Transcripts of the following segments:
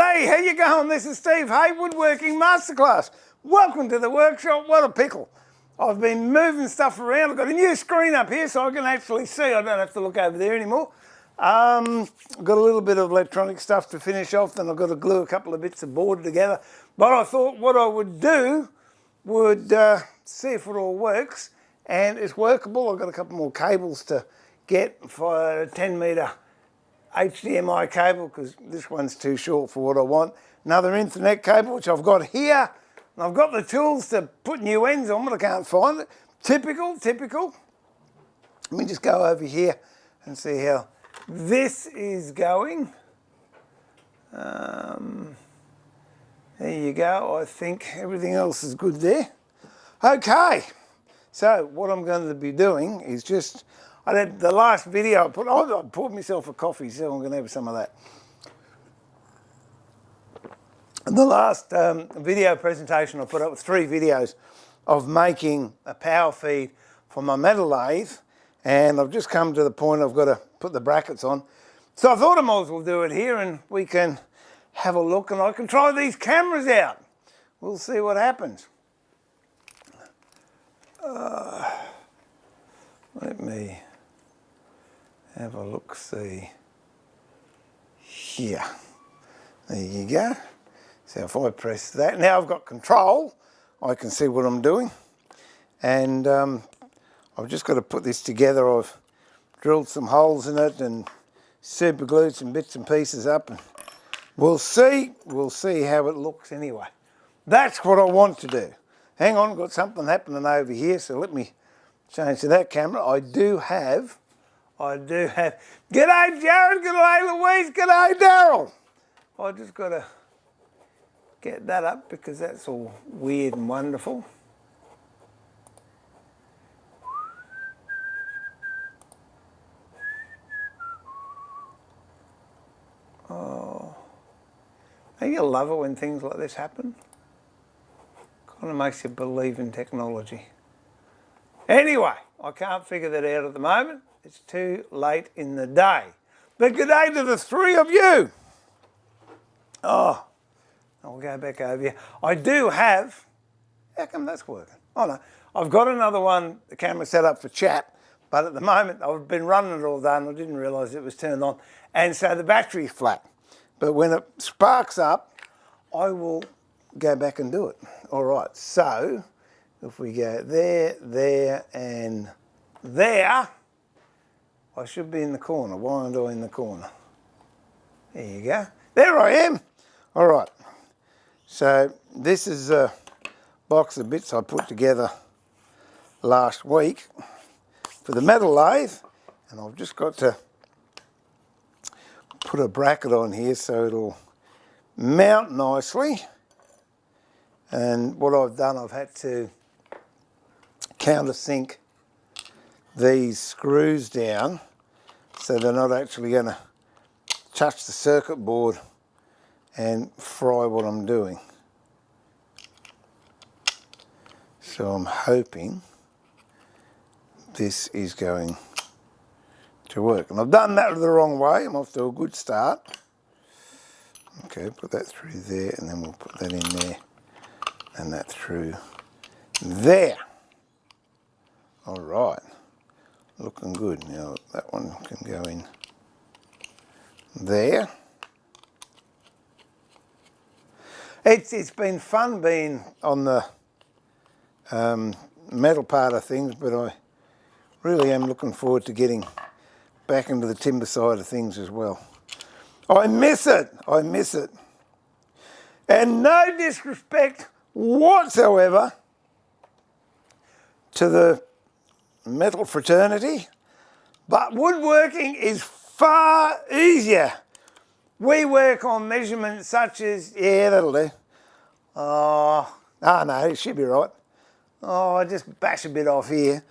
G'day, how you going? This is Steve Hay, Woodworking Masterclass. Welcome to the workshop. What a pickle. I've been moving stuff around. I've got a new screen up here so I can actually see. I don't have to look over there anymore. I've got a little bit of electronic stuff to finish off, then I've got to glue a couple of bits of board together. But I thought what I would do would see if it all works, and it's workable. I've got a couple more cables to get for a 10 metre HDMI cable because this one's too short for what I want. Another Ethernet cable which I've got here, and I've got the tools to put new ends on but I can't find it. Typical. Let me just go over here and see how this is going. There you go. I think everything else is good there. Okay, so what I'm going to be doing is just, I had the last video I poured myself a coffee, so I'm going to have some of that. In the last video presentation I put up with 3 videos of making a power feed for my metal lathe, and I've just come to the point I've got to put the brackets on. So I thought I might as well do it here and we can have a look and I can try these cameras out. We'll see what happens. Let me have a look, see here. There you go. So if I press that, now I've got control, I can see what I'm doing. And I've just got to put this together. I've drilled some holes in it and super glued some bits and pieces up. And we'll see how it looks anyway. That's what I want to do. Hang on, got something happening over here, so let me change to that camera. I do have, g'day Jared, g'day Louise, g'day Daryl. I just got to get that up because that's all weird and wonderful. Oh, don't you love it when things like this happen? Kind of makes you believe in technology. Anyway, I can't figure that out at the moment. It's too late in the day. But good day to the 3 of you. Oh, I'll go back over here. I do have, how come that's working? Oh no, I've got another one, the camera set up for chat, but at the moment I've been running it all day and I didn't realise it was turned on. And so the battery's flat. But when it sparks up, I will go back and do it. All right, so if we go there, there, and there, I should be in the corner. Why aren't I in the corner? There you go. There I am. All right. So this is a box of bits I put together last week for the metal lathe, and I've just got to put a bracket on here so it'll mount nicely. And what I've done, I've had to countersink these screws down so they're not actually going to touch the circuit board and fry what I'm doing. So I'm hoping this is going to work. And I've done that the wrong way. I'm off to a good start. Okay, put that through there and then we'll put that in there and that through there. All right, looking good. Now that one can go in there. It's been fun being on the metal part of things, but I really am looking forward to getting back into the timber side of things as well. I miss it. And no disrespect whatsoever to the metal fraternity, but woodworking is far easier. We work on measurements such as, yeah, that'll do. Oh no, it should be right. Oh, I just bash a bit off here.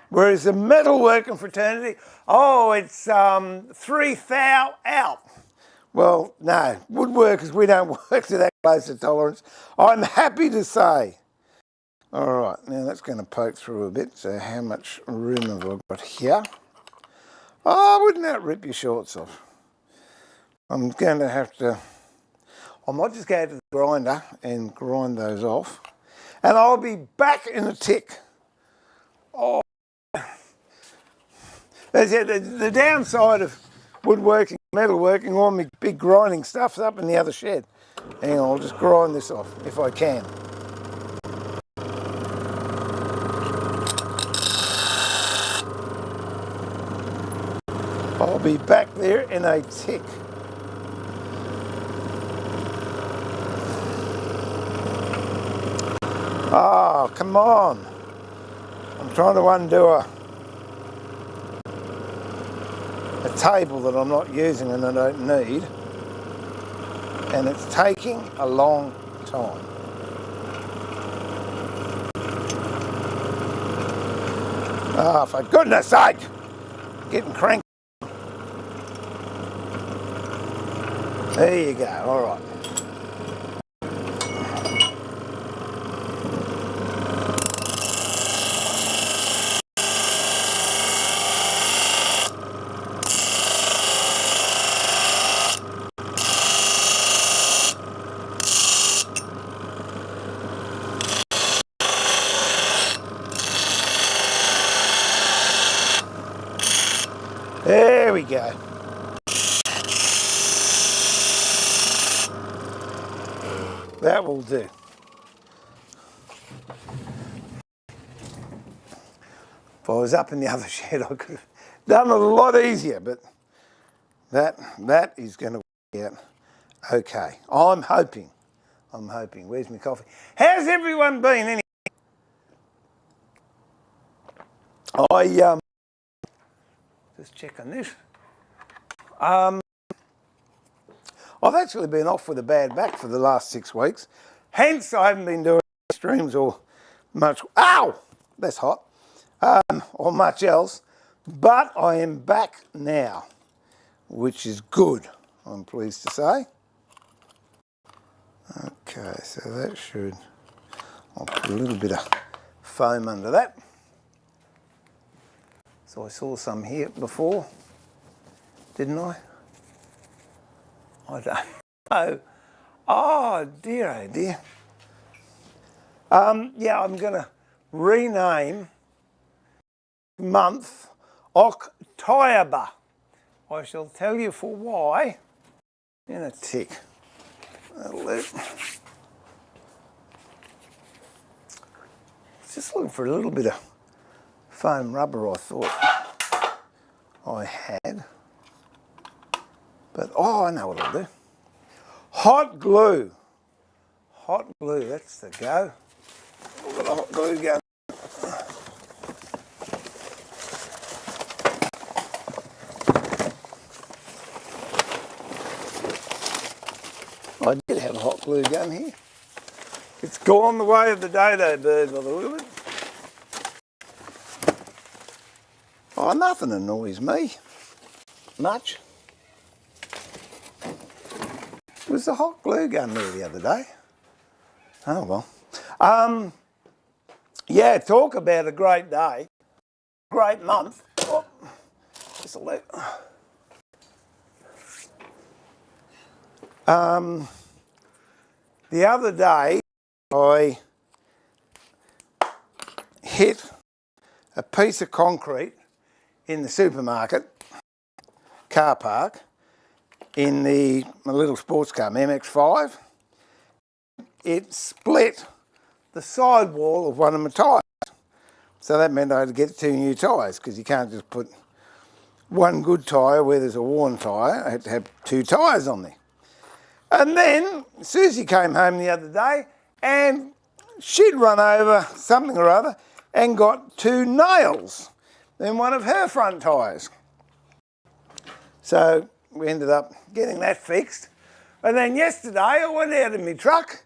Whereas the metal working fraternity, oh, it's 3 thou out. Well, no, woodworkers, we don't work to that close to tolerance, I'm happy to say. All right, now that's going to poke through a bit, so how much room have I got here? Oh, wouldn't that rip your shorts off? I'm going to have to, I might just go to the grinder and grind those off. And I'll be back in a tick. Oh. The downside of woodworking, metalworking, all my big grinding stuff's up in the other shed. Hang on, I'll just grind this off if I can. I'll be back there in a tick. Oh, come on. I'm trying to undo a table that I'm not using and I don't need. And it's taking a long time. Oh, for goodness sake. Getting cranky. There you go, all right. There we go. That will do. If I was up in the other shed, I could have done it a lot easier, but that is going to work out okay. I'm hoping. Where's my coffee? How's everyone been anyway? Just check on this. I've actually been off with a bad back for the last 6 weeks. Hence, I haven't been doing streams or much. Ow! That's hot. Or much else. But I am back now, which is good, I'm pleased to say. Okay, so that should. I'll put a little bit of foam under that. So I saw some here before, didn't I? I don't know. Oh dear, yeah, I'm going to rename month October. I shall tell you for why in a tick. Just looking for a little bit of foam rubber I thought I had. But, oh, I know what I'll do. Hot glue. Hot glue, that's the go. Look at the hot glue gun. I did have a hot glue gun here. It's gone the way of the dodo bird by the look of it. Oh, nothing annoys me much. Was the hot glue gun there the other day? Oh well. Yeah, talk about a great day, great month. Oh, just a let. The other day I hit a piece of concrete in the supermarket car park in my little sports car, my MX-5. It split the sidewall of one of my tyres. So that meant I had to get 2 new tyres, because you can't just put one good tyre where there's a worn tyre. I had to have 2 tyres on there. And then Susie came home the other day and she'd run over something or other and got 2 nails in one of her front tyres. So we ended up getting that fixed. And then yesterday I went out in my truck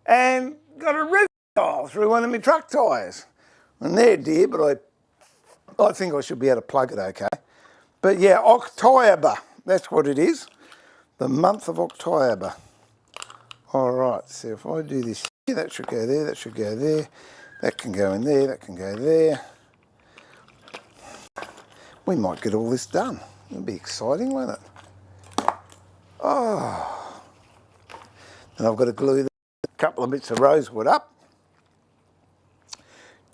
and got a roof tile through one of my truck tyres. And they're dear, but I think I should be able to plug it okay. But yeah, October, that's what it is. The month of October. All right, so if I do this here, that should go there, that should go there. That can go in there, that can go there. We might get all this done. It'll be exciting, won't it? Oh, And I've got to glue a couple of bits of rosewood up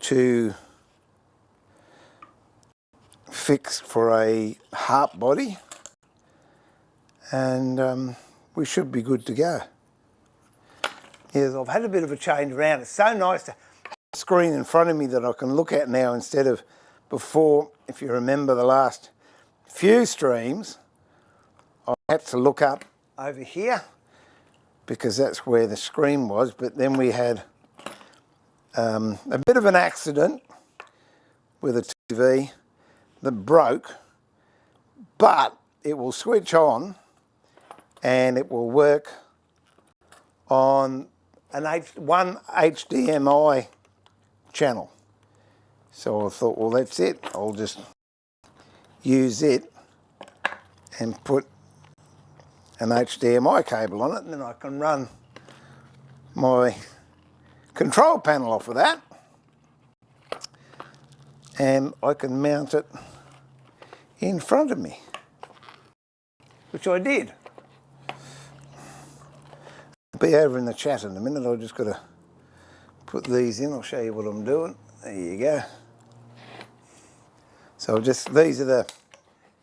to fix for a harp body, and we should be good to go. Yes, I've had a bit of a change around. It's so nice to have a screen in front of me that I can look at now instead of before. If you remember the last few streams, I had to look up over here because that's where the screen was, but then we had a bit of an accident with a TV that broke, but it will switch on and it will work on one HDMI channel. So I thought, well, that's it. I'll just use it and put an HDMI cable on it, and then I can run my control panel off of that, and I can mount it in front of me, which I did. I'll be over in the chat in a minute. I've just got to put these in. I'll show you what I'm doing. There you go. So these are the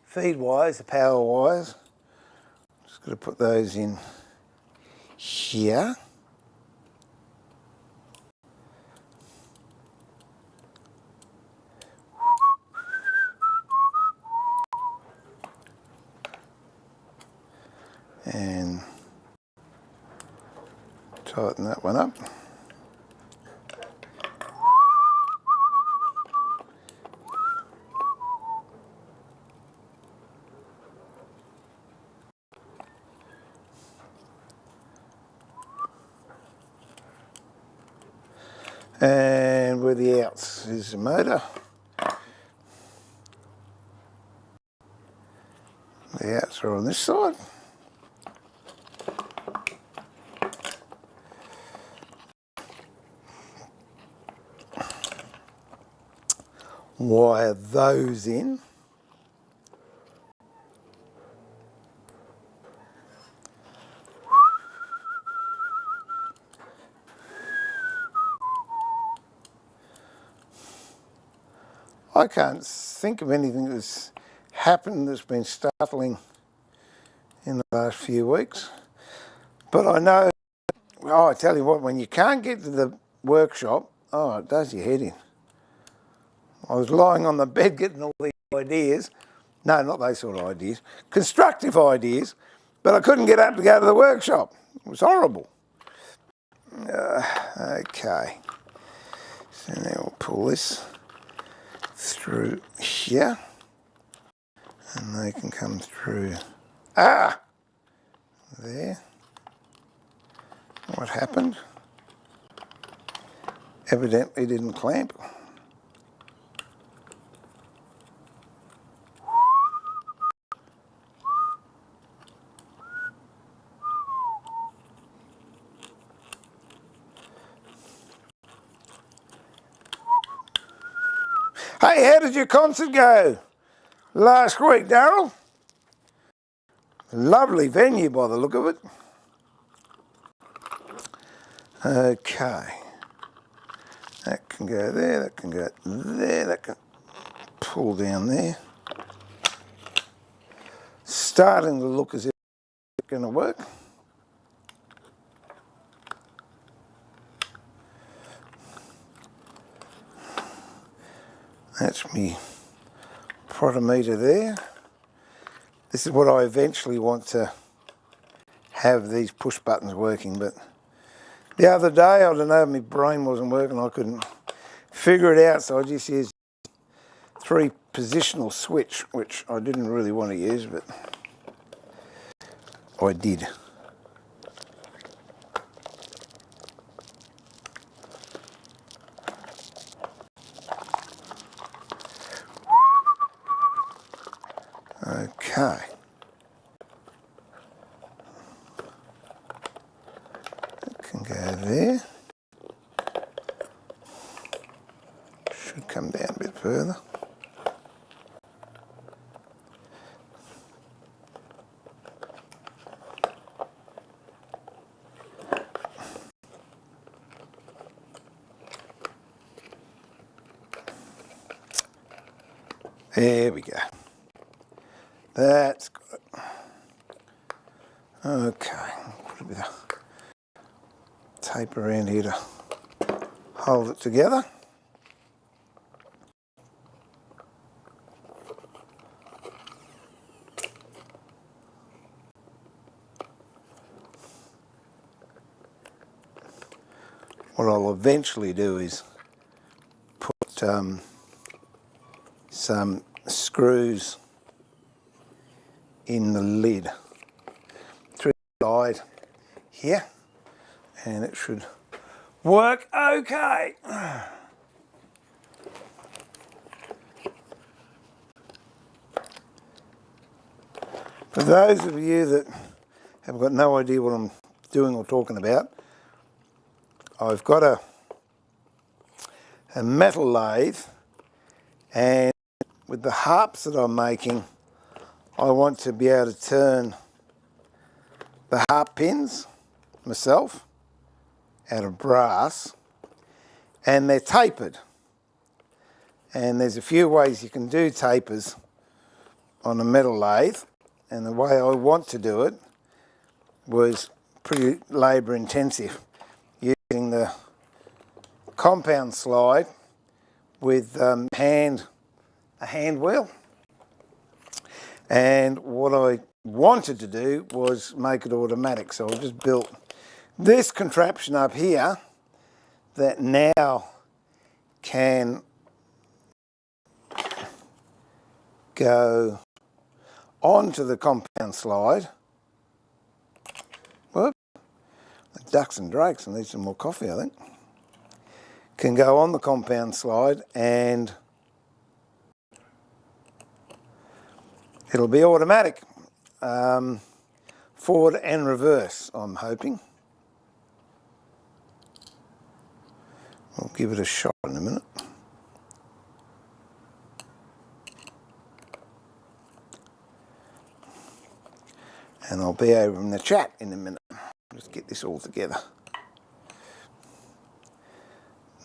feed wires, the power wires. Just got to put those in here. And tighten that one up. And where the outs is the motor. The outs are on this side. Wire those in. I can't think of anything that's happened that's been startling in the last few weeks. But I know, I tell you what, when you can't get to the workshop, oh, it does your head in. I was lying on the bed getting all these ideas. No, not those sort of ideas. Constructive ideas. But I couldn't get up to go to the workshop. It was horrible. Okay. So now we'll pull this through here. And they can come through. Ah! There. What happened? Evidently didn't clamp. Hey, how did your concert go last week, Darryl? Lovely venue by the look of it. Okay. That can go there, that can go there, that can pull down there. Starting to look as if it's going to work. That's me protometer there. This is what I eventually want to have, these push buttons working, but the other day, I don't know, my brain wasn't working, I couldn't figure it out, so I just used 3-positional switch, which I didn't really want to use, but I did. Okay. That can go there. Should come down a bit further. There we go. That's good. Okay, put a bit of tape around here to hold it together. What I'll eventually do is put some screws in the lid through the side here, and it should work okay. For those of you that have got no idea what I'm doing or talking about, I've got a metal lathe, and with the harps that I'm making, I want to be able to turn the harp pins myself out of brass, and they're tapered. And there's a few ways you can do tapers on a metal lathe, and the way I want to do it was pretty labour intensive, using the compound slide with a hand wheel. And what I wanted to do was make it automatic, so I just built this contraption up here that now can go onto the compound slide. Whoop. The ducks and drakes, I need some more coffee, I think. Can go on the compound slide, and it'll be automatic, forward and reverse, I'm hoping. I'll give it a shot in a minute. And I'll be over in the chat in a minute. Just get this all together.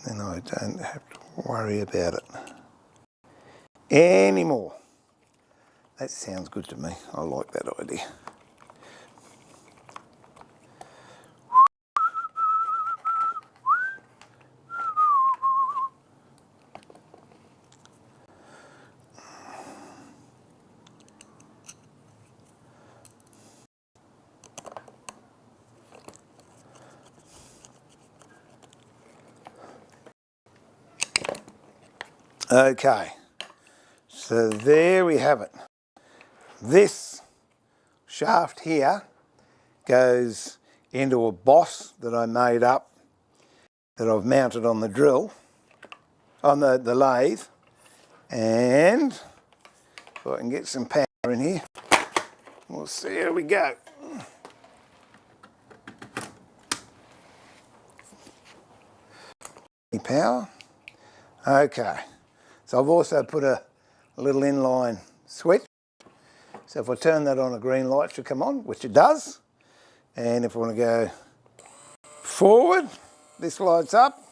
Then I don't have to worry about it anymore. That sounds good to me. I like that idea. Okay, so there we have it. This shaft here goes into a boss that I made up that I've mounted on the drill, on the lathe, and if I can get some power in here, we'll see how we go. Any power? Okay. So I've also put a little inline switch. So if I turn that on, a green light should come on, which it does. And if I want to go forward, this lights up.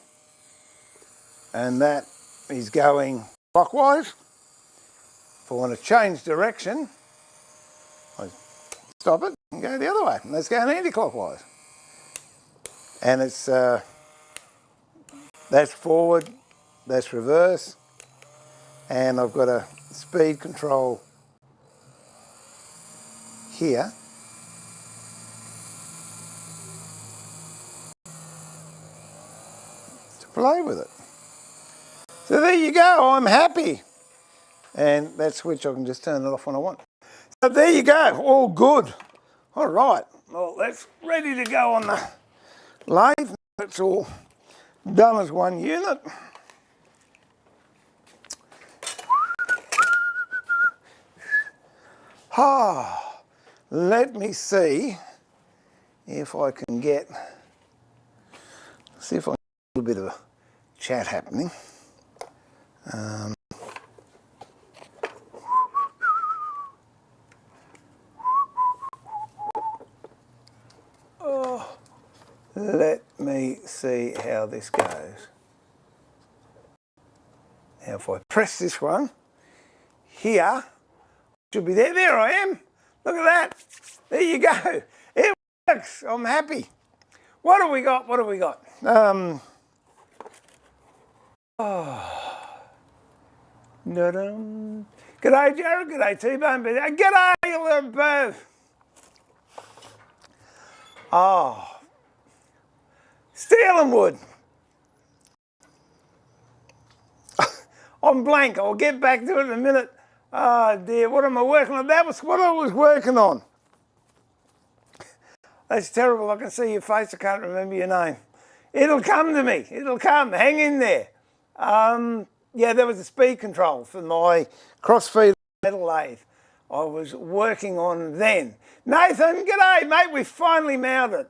And that is going clockwise. If I want to change direction, I stop it and go the other way. And that's going anti-clockwise. And it's that's forward, that's reverse. And I've got a speed control here. To play with it. So there you go, I'm happy. And that switch, I can just turn it off when I want. So there you go, all good. All right, well, that's ready to go on the lathe. It's all done as one unit. Let me see if I can get, see if I can get a little bit of a chat happening. Let me see how this goes. Now if I press this one here. Should be there. There I am. Look at that. There you go. It works. I'm happy. What have we got? What have we got? G'day, Jared. G'day, T-Bone. G'day, little both. Oh, steel and wood. I'm blank. I'll get back to it in a minute. Oh dear, what am I working on? That was what I was working on. That's terrible. I can see your face. I can't remember your name. It'll come to me. It'll come. Hang in there. Yeah, there was a speed control for my crossfeed metal lathe I was working on then. Nathan, g'day, mate. We finally mounted.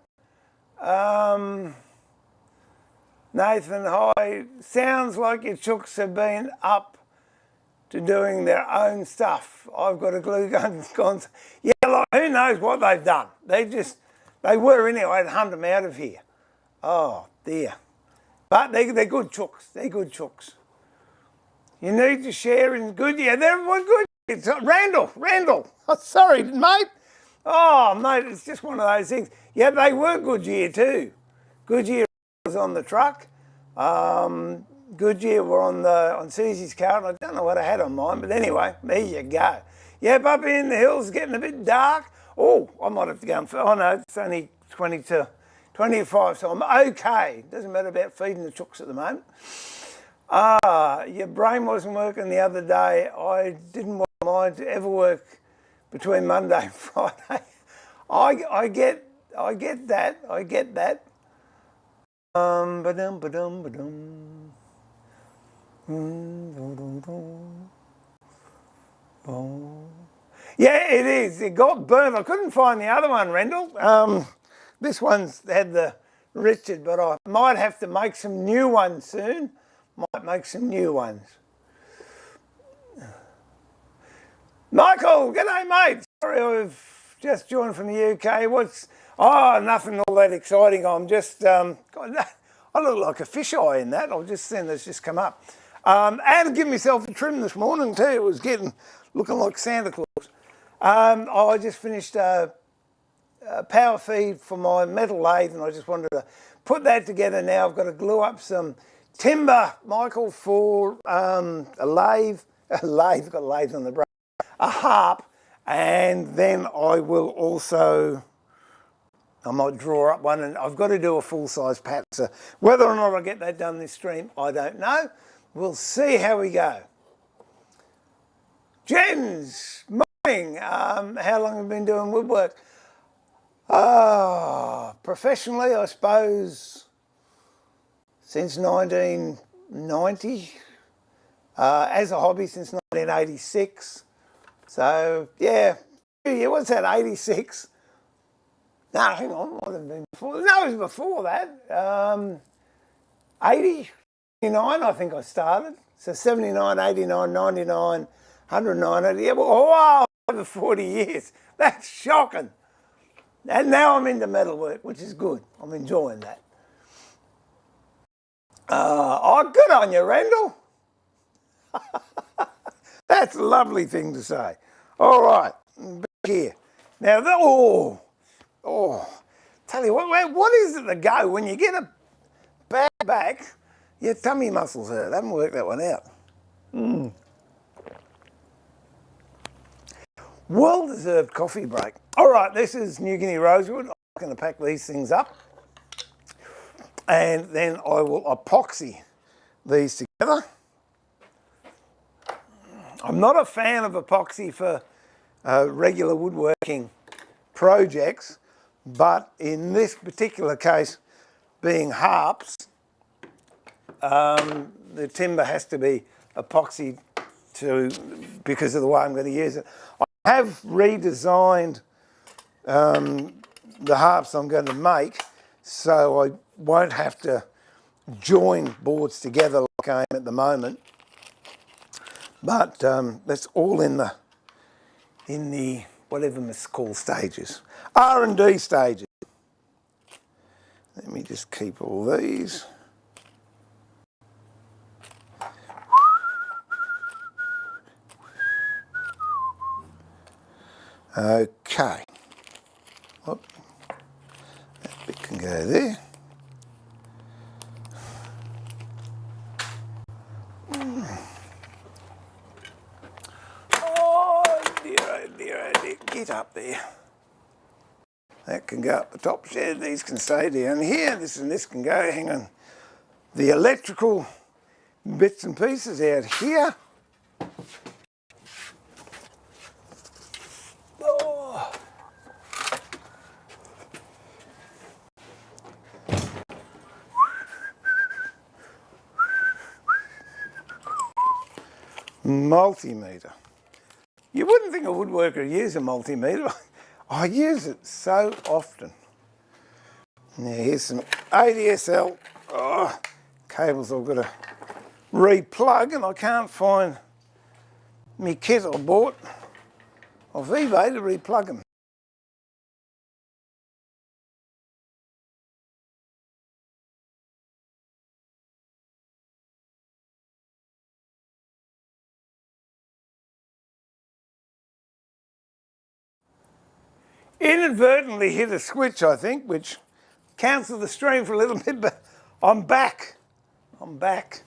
Nathan, hi. Sounds like your chooks have been up to doing their own stuff. I've got a glue gun. Yeah, like, who knows what they've done. They were in here. I had to hunt them out of here. Oh, dear. But they're good chooks. They're good chooks. You need to share in good. Yeah, they're good. It's Randall. Oh, sorry, mate. Oh, mate, it's just one of those things. Yeah, they were Goodyear too. Goodyear was on the truck. Goodyear were on Susie's car, and I don't know what I had on mine, but anyway, there you go. Yep, up in the hills, getting a bit dark. Oh, I might have to go and... Oh, no, it's only 20 to 25, so I'm okay. Doesn't matter about feeding the chooks at the moment. Your brain wasn't working the other day. I didn't want mine to ever work between Monday and Friday. I get that. Yeah, it is. It got burnt. I couldn't find the other one, Rendell. This one's had the Richard, but I might have to make some new ones soon. Might make some new ones. Michael, g'day, mate. Sorry, I've just joined from the UK. Nothing all that exciting. I'm just, I look like a fisheye in that. I've just seen this just come up. And give myself a trim this morning too. It was looking like Santa Claus. I just finished a power feed for my metal lathe, and I just wanted to put that together now. I've got to glue up some timber, Michael, for a lathe. Got lathes on the brain. A harp, and then I will also, I might draw up one, and I've got to do a full-size pattern. So whether or not I get that done this stream, I don't know. We'll see how we go. Jens, morning. How long have you been doing woodwork? Professionally, I suppose, since 1990. As a hobby, since 1986. So, yeah, what's that, 86? No, hang on, might have been before. No, it was before that. 80, 89, I think I started. So 79, 89, 99, 109, yeah, well, wow, over 40 years. That's shocking. And now I'm into metalwork, which is good. I'm enjoying that. Good on you, Randall. That's a lovely thing to say. All right, back here. Now, tell you what is it to go when you get a bad back, your tummy muscles hurt. I haven't worked that one out. Well-deserved coffee break. All right, this is New Guinea rosewood. I'm going to pack these things up, and then I will epoxy these together. I'm not a fan of epoxy for regular woodworking projects, but in this particular case, being harps, the timber has to be epoxied because of the way I'm going to use it. I have redesigned the harps I'm going to make, so I won't have to join boards together like I am at the moment. But that's all in the whatever Misc call stages, R&D stages. Let me just keep all these. Okay. Whoop. That bit can go there. Oh dear, oh dear, oh dear. Get up there. That can go up the top shed. These can stay down here. This and this can go. Hang on. The electrical bits and pieces out here. Oh. Multimeter. You wouldn't think a woodworker would use a multimeter. I use it so often. Now here's some ADSL cables I've got to re-plug, and I can't find my kit I bought off eBay to re-plug them. Inadvertently hit a switch, I think, which cancelled the stream for a little bit, but I'm back. I'm back.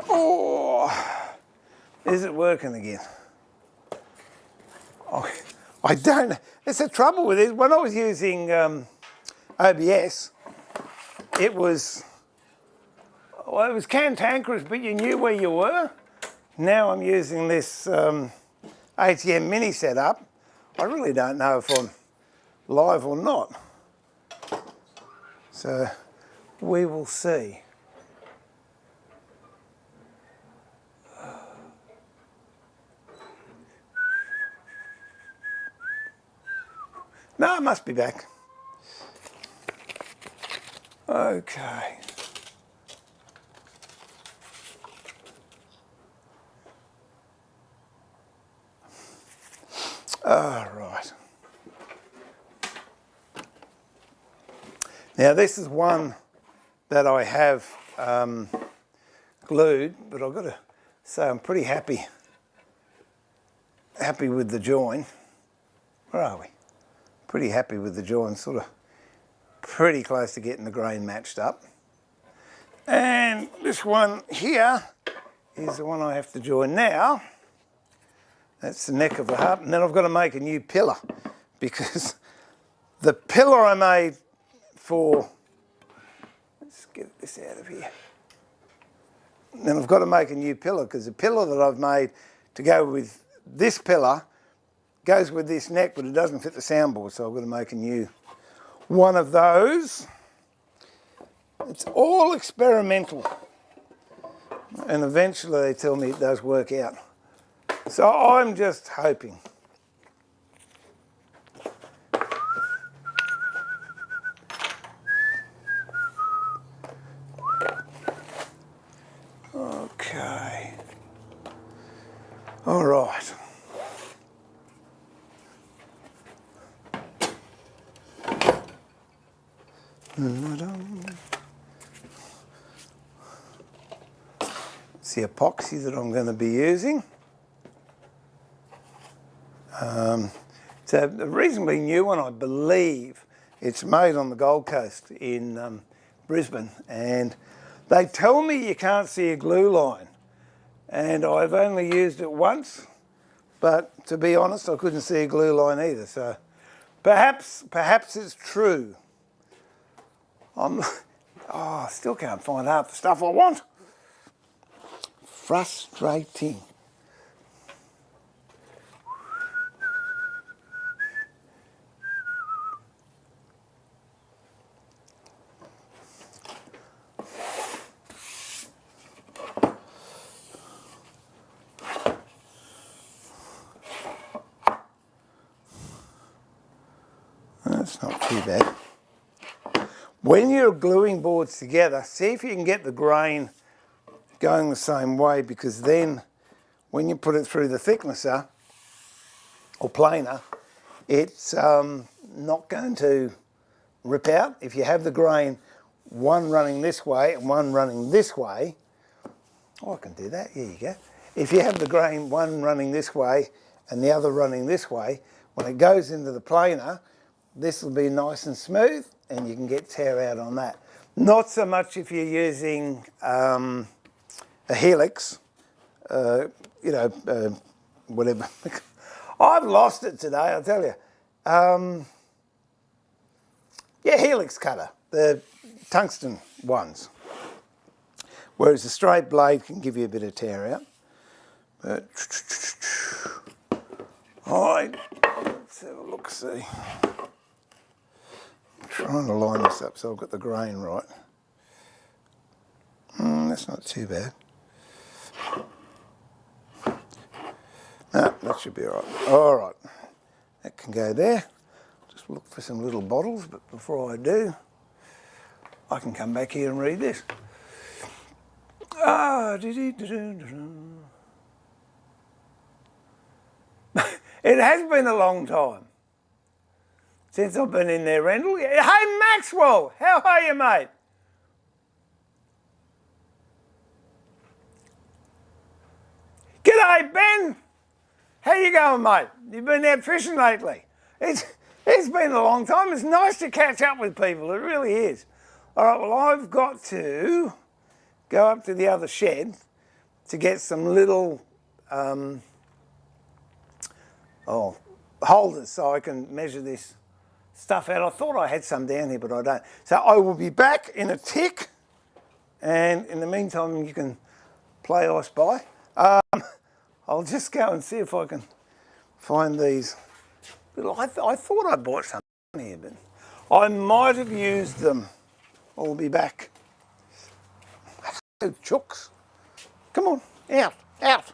Oh, is it working again? Oh, I don't know. It's the trouble with it. When I was using OBS, it was cantankerous, but you knew where you were. Now I'm using this ATM mini setup. I really don't know if I'm live or not. So we will see. No, I must be back. Okay. All right. Now this is one that I have glued, but I've got to say I'm pretty happy with the join. Where are we? Pretty happy with the join, sort of pretty close to getting the grain matched up. And this one here is the one I have to join now. That's the neck of the harp, and then I've got to make a new pillar, because the pillar I made for, let's get this out of here. And then I've got to make a new pillar, because the pillar that I've made to go with this pillar goes with this neck, but it doesn't fit the soundboard, so I've got to make a new one of those. It's all experimental, and eventually they tell me it does work out. So I'm just hoping. Okay. All right. It's the epoxy that I'm going to be using. It's a reasonably new one, I believe. It's made on the Gold Coast in Brisbane, and they tell me you can't see a glue line, and I've only used it once, but to be honest I couldn't see a glue line either, so perhaps it's true. I still can't find half the stuff I want. Frustrating. That's not too bad. When you're gluing boards together, see if you can get the grain going the same way, because then when you put it through the thicknesser, or planer, it's not going to rip out. If you have the grain one running this way and one running this way, oh, I can do that, here you go. If you have the grain one running this way and the other running this way, when it goes into the planer, this will be nice and smooth and you can get tear out on that. Not so much if you're using a helix, you know, whatever. I've lost it today, I'll tell you. Yeah, helix cutter, the tungsten ones. Whereas a straight blade can give you a bit of tear out. But, alright, let's have a look, see. I'm trying to line this up so I've got the grain right. That's not too bad. No, that should be alright. Alright, that can go there. Just look for some little bottles, but before I do, I can come back here and read this. It has been a long time since I've been in there, Rendell. Hey, Maxwell, how are you, mate? G'day, Ben. How you going, mate? You been out fishing lately? It's been a long time. It's nice to catch up with people. It really is. All right, well, I've got to go up to the other shed to get some little holders so I can measure this stuff out. I thought I had some down here, but I don't. So I will be back in a tick, and in the meantime, you can play I Spy. I'll just go and see if I can find these. I thought I bought some here, but I might have used them. I'll be back. Chooks. Come on, out, out.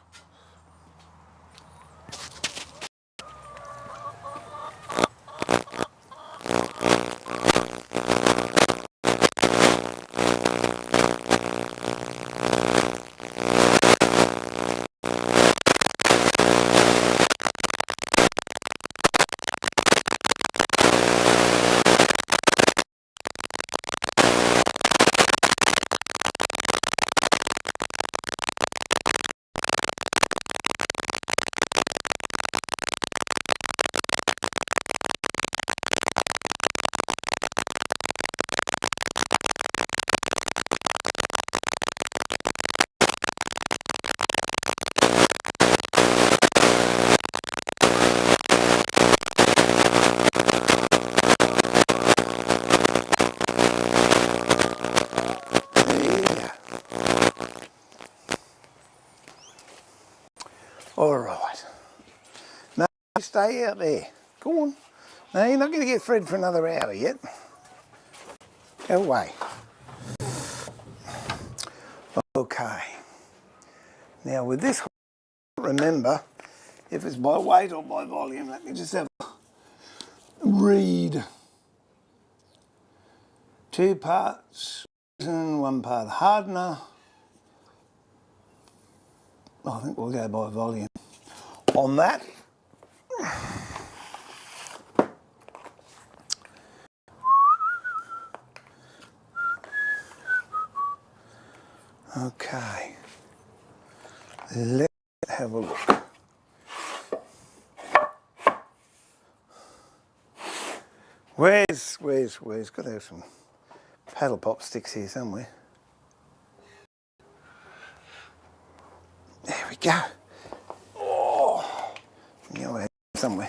All right. No, stay out there. Go on. No, you're not going to get Fred for another hour yet. Go away. Okay. Now with this, remember if it's by weight or by volume. Let me just have a read. 2 parts and 1 part hardener. I think we'll go by volume on that. Okay, let's have a look. Where's got to have some paddle pop sticks here somewhere. There we go. Oh, you know, somewhere.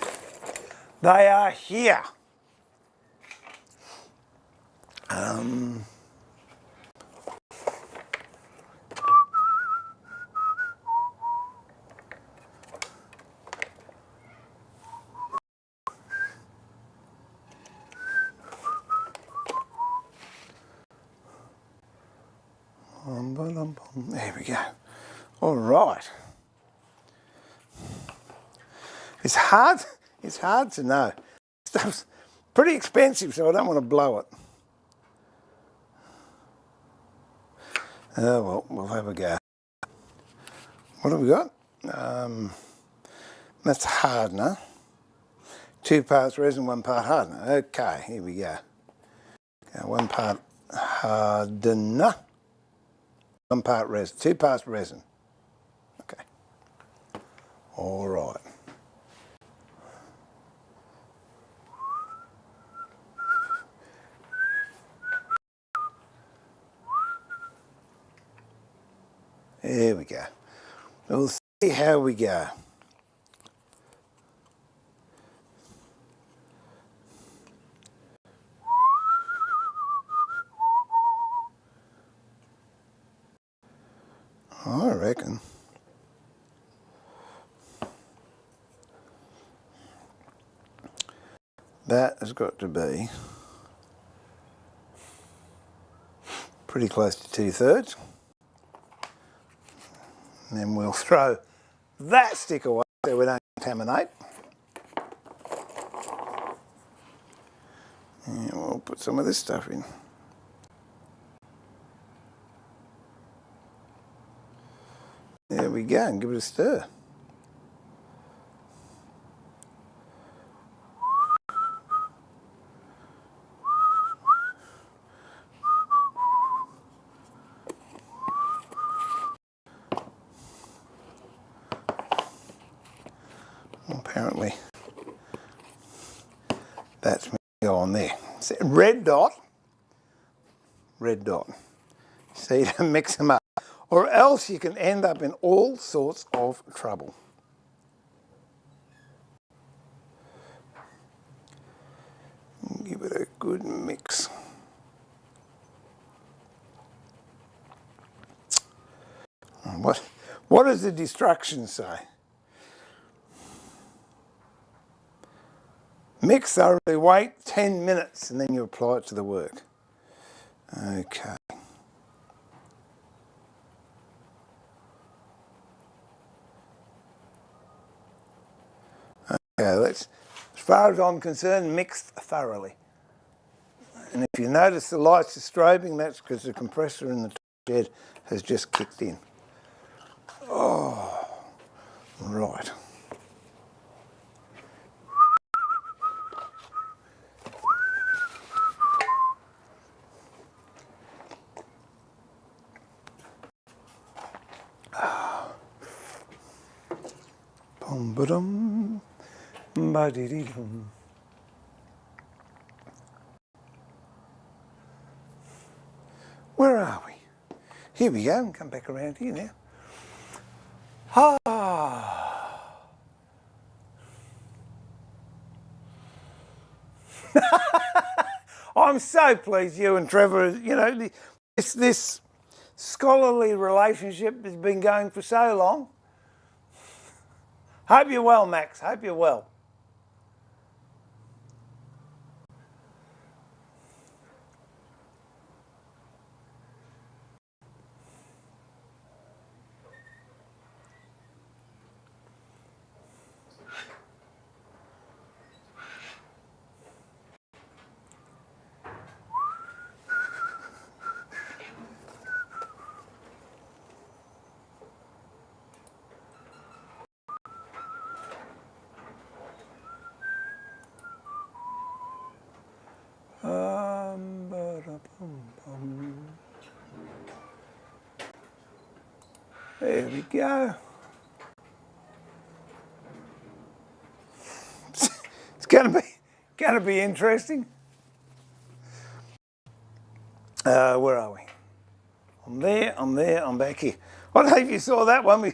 They are here. There we go. All right. It's hard to know. Stuff's pretty expensive, so I don't want to blow it. Oh well, we'll have a go. What have we got? That's hardener. 2 parts resin, 1 part hardener. Okay, here we go. 1 part hardener, 1 part resin, 2 parts resin. Okay. All right. There we go. We'll see how we go. I reckon that has got to be pretty close to 2/3. And then we'll throw that stick away so we don't contaminate. And we'll put some of this stuff in. There we go, and give it a stir. Apparently that's me on there. Red dot. So you don't mix them up, or else you can end up in all sorts of trouble. Give it a good mix. What does the instructions say? Mix thoroughly, wait 10 minutes, and then you apply it to the work. Okay. Okay, as far as I'm concerned, mixed thoroughly. And if you notice the lights are strobing, that's because the compressor in the shed has just kicked in. Oh, right. Bum-ba-dum, ba-dee-dee-dum. Where are we? Here we go, come back around here now. Ah. I'm so pleased you and Trevor, you know, this scholarly relationship has been going for so long. Hope you're well, Max. Hope you're well. There we go. It's going to be interesting. Where are we? I'm there, I'm back here. I don't know if you saw that one. We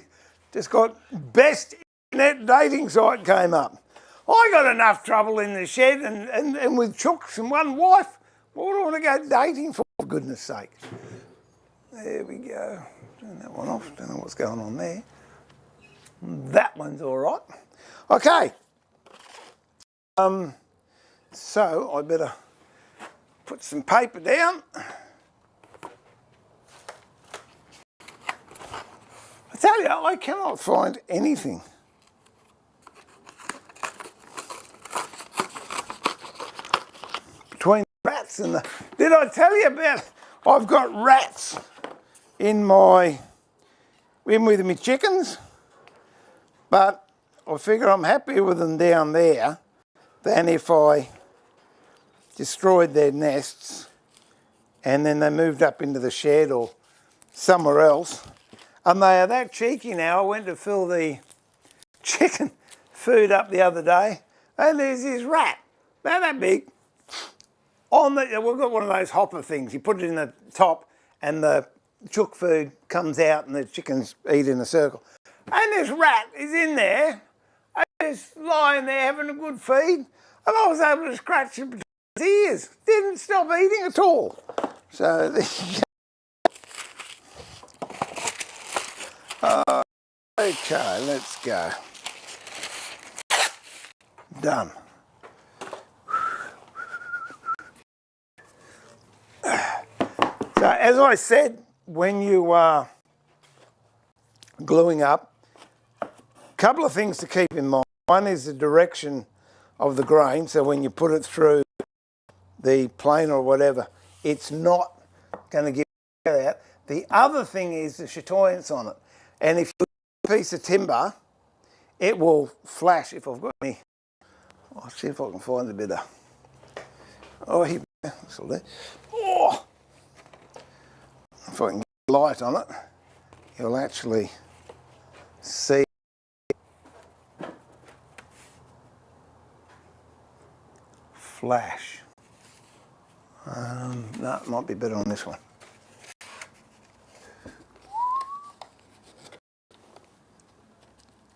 just got best internet dating site came up. I got enough trouble in the shed and with chooks and one wife. What do I want to go dating for goodness sake? There we go. Turn that one off. Don't know what's going on there. That one's all right. Okay. So I better put some paper down. I tell you, I cannot find anything. Between rats and the... Did I tell you about... I've got rats in with my chickens, but I figure I'm happy with them down there. than if I destroyed their nests and then they moved up into the shed or somewhere else. And they are that cheeky now. I went to fill the chicken food up the other day and there's this rat, about that big, we've got one of those hopper things. You put it in the top and the chook food comes out and the chickens eat in a circle. And this rat is in there, just lying there having a good feed. And I was able to scratch it between his ears. Didn't stop eating at all. So there you go. Okay, let's go. Done. So as I said, when you are gluing up, a couple of things to keep in mind. One is the direction of the grain, so when you put it through the plane or whatever, it's not going to give it out. The other thing is the chatoyance on it. And if you put a piece of timber, it will flash. If I've got any, I'll see if I can find a bit of, oh, here, oh, if I can get light on it, you'll actually see flash. No, it might be better on this one.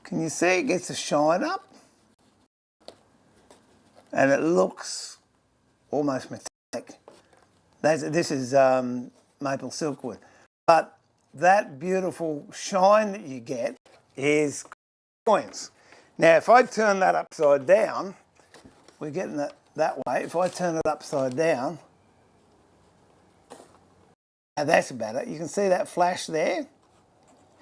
Can you see it gets a shine up? And it looks almost metallic. This is maple silkwood. But that beautiful shine that you get is coins. Now, if I turn that upside down, we're getting it that way. If I turn it upside down, now that's about it. You can see that flash there,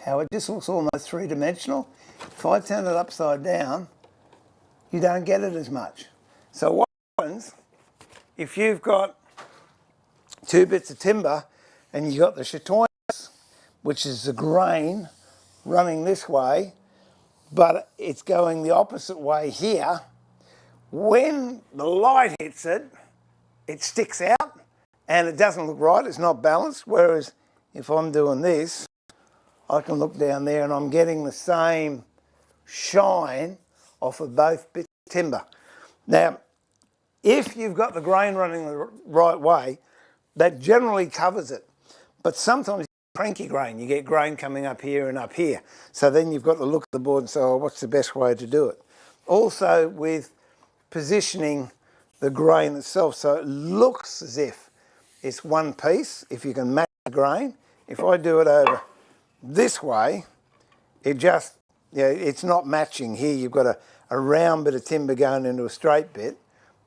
how it just looks almost three-dimensional. If I turn it upside down, you don't get it as much. So what happens, if you've got two bits of timber and you've got the chatoyance, which is the grain running this way, but it's going the opposite way here, when the light hits it, it sticks out and it doesn't look right, it's not balanced. Whereas if I'm doing this, I can look down there and I'm getting the same shine off of both bits of timber. Now, if you've got the grain running the right way, that generally covers it. But sometimes you get cranky grain, you get grain coming up here and up here. So then you've got to look at the board and say, oh, what's the best way to do it? Also with positioning the grain itself so it looks as if it's one piece, if you can match the grain. If I do it over this way, it just, it's not matching here. You've got a round bit of timber going into a straight bit.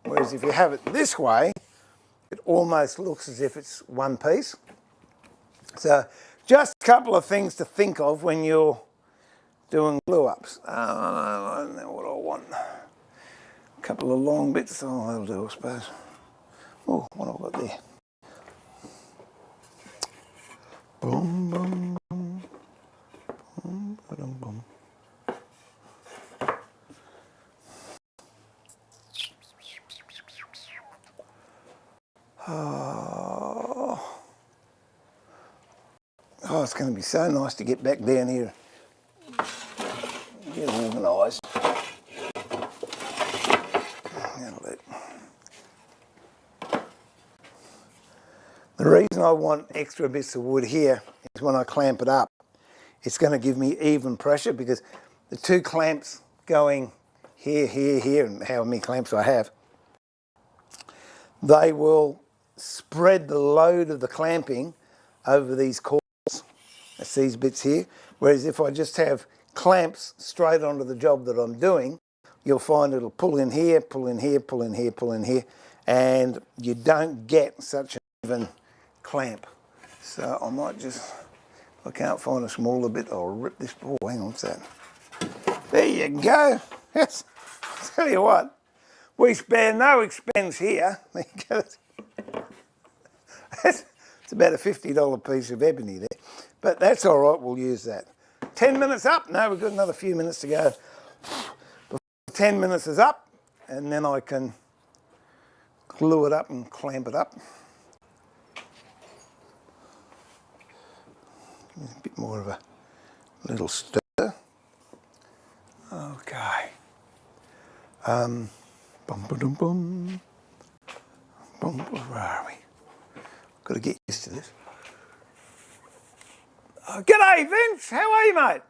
Whereas if you have it this way, it almost looks as if it's one piece. So just a couple of things to think of when you're doing glue-ups. I don't know what I want. A couple of long bits, oh, that'll do, I suppose. Oh, what have I got there? Boom, boom, boom. Boom, boom, boom. Oh, it's going to be so nice to get back down here, get organised. The reason I want extra bits of wood here is when I clamp it up, it's going to give me even pressure because the two clamps going here, here, here, and how many clamps I have, they will spread the load of the clamping over these coils. That's these bits here. Whereas if I just have clamps straight onto the job that I'm doing, you'll find it'll pull in here, pull in here, pull in here, pull in here, and you don't get such an even clamp. So I might just, if I can't find a smaller bit, I'll rip this, oh, hang on, what's that? There you go. Yes. I'll tell you what, we spare no expense here. There you go. It's about a $50 piece of ebony there. But that's all right, we'll use that. 10 minutes up? No, we've got another few minutes to go. Before 10 minutes is up, and then I can glue it up and clamp it up. A bit more of a little stir. Okay. Bum ba dum bum. Bum, where are we? Got to get used to this. G'day, Vince. How are you, mate?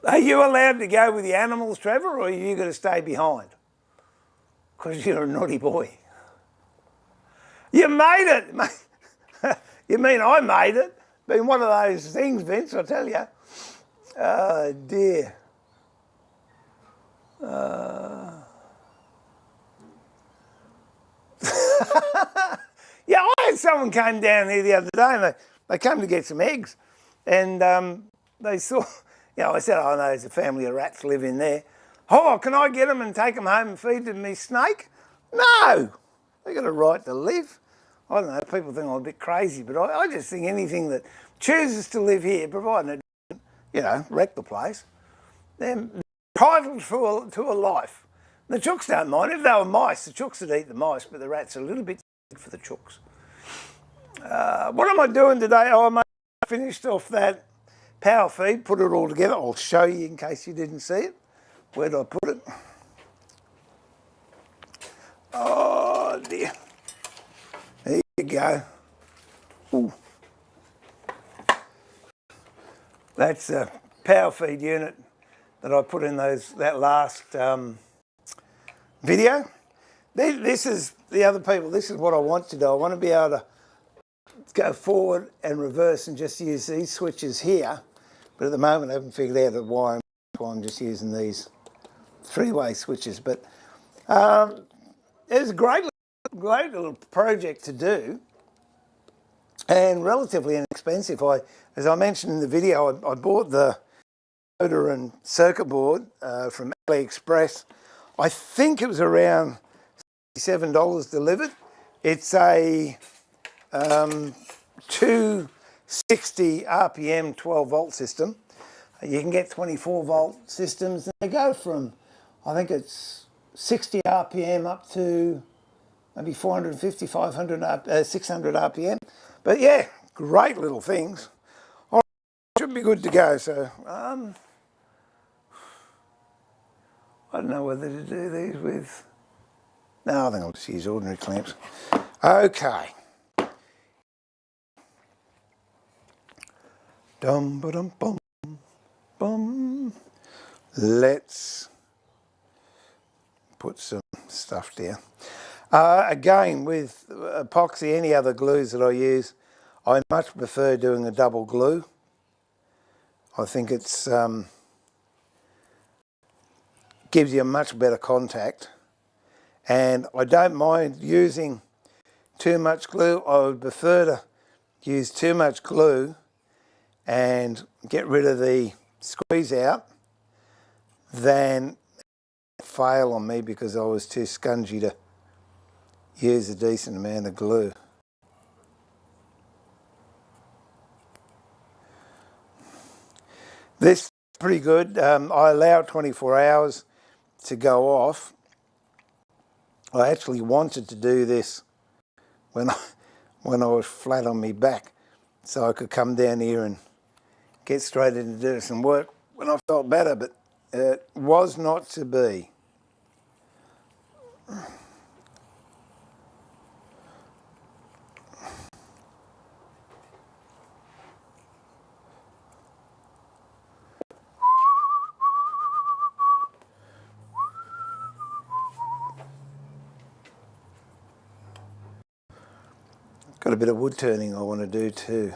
Are you allowed to go with the animals, Trevor, or are you going to stay behind? Because you're a naughty boy. You made it. You mean I made it? Been one of those things, Vince, I tell you. Oh, dear. Yeah, I had someone came down here the other day and they came to get some eggs, and they saw, I said, oh no, there's a family of rats live in there. Oh, can I get them and take them home and feed them me snake? No, they got a right to live. I don't know, people think I'm a bit crazy, but I just think anything that chooses to live here, providing it, wreck the place, they're entitled to a life. The chooks don't mind. If they were mice, the chooks would eat the mice, but the rats are a little bit for the chooks. What am I doing today? Oh, I finished off that power feed, put it all together. I'll show you in case you didn't see it. Where did I put it? Oh dear. There you go. Ooh. That's a power feed unit that I put in that last video. This is the other people. This is what I want to do. I want to be able to go forward and reverse and just use these switches here. But at the moment I haven't figured out the why I'm just using these three-way switches. But it's a great little project to do and relatively inexpensive. As I mentioned in the video, I bought the motor and circuit board from AliExpress. I think it was around $7 delivered. It's a 260 RPM 12 volt system. You can get 24 volt systems, and they go from, I think it's 60 RPM up to maybe 450, 500, 600 RPM. But yeah, great little things. All right, should be good to go. So I don't know whether to do these with. No, I think I'll just use ordinary clamps. Okay. Dum ba dum bum bum. Let's put some stuff down. Again, with epoxy, any other glues that I use, I much prefer doing a double glue. I think it's gives you a much better contact, and I don't mind using too much glue. I would prefer to use too much glue and get rid of the squeeze out than fail on me because I was too scungy to use a decent amount of glue. This is pretty good. I allow 24 hours to go off. I actually wanted to do this when I was flat on my back, so I could come down here and get straight into doing some work when I felt better, but it was not to be. Got a bit of wood turning I want to do too,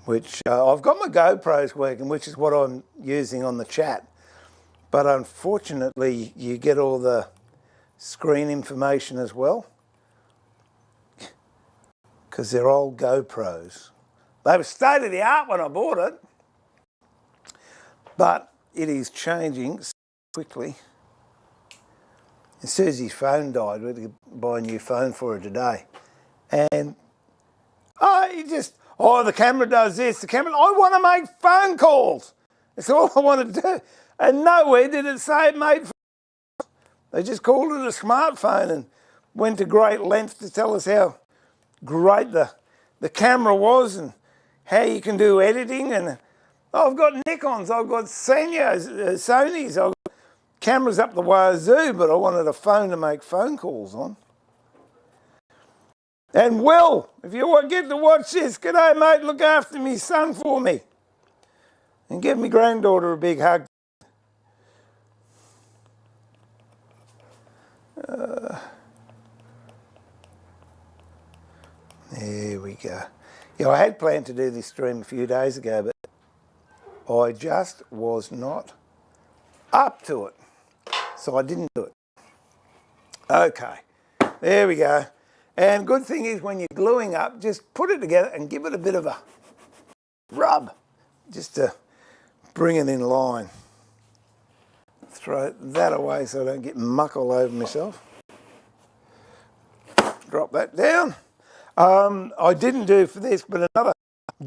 which I've got my GoPros working, which is what I'm using on the chat, but unfortunately you get all the screen information as well because they're old GoPros. They were state of the art when I bought it, but it is changing so quickly. As soon as his phone died, we had to buy a new phone for her today. And Oh, the camera does this, I want to make phone calls. That's all I want to do. And nowhere did it say it made phone calls. They just called it a smartphone and went to great lengths to tell us how great the camera was and how you can do editing. And I've got Nikons, I've got Sonys, I've got cameras up the wazoo, but I wanted a phone to make phone calls on. And Will, if you get to watch this, g'day mate, look after me son for me. And give me granddaughter a big hug. There we go. Yeah, I had planned to do this stream a few days ago, but I just was not up to it. So I didn't do it. Okay, there we go. And good thing is when you're gluing up, just put it together and give it a bit of a rub, just to bring it in line. Throw that away so I don't get muck all over myself. Drop that down. I didn't do for this, but another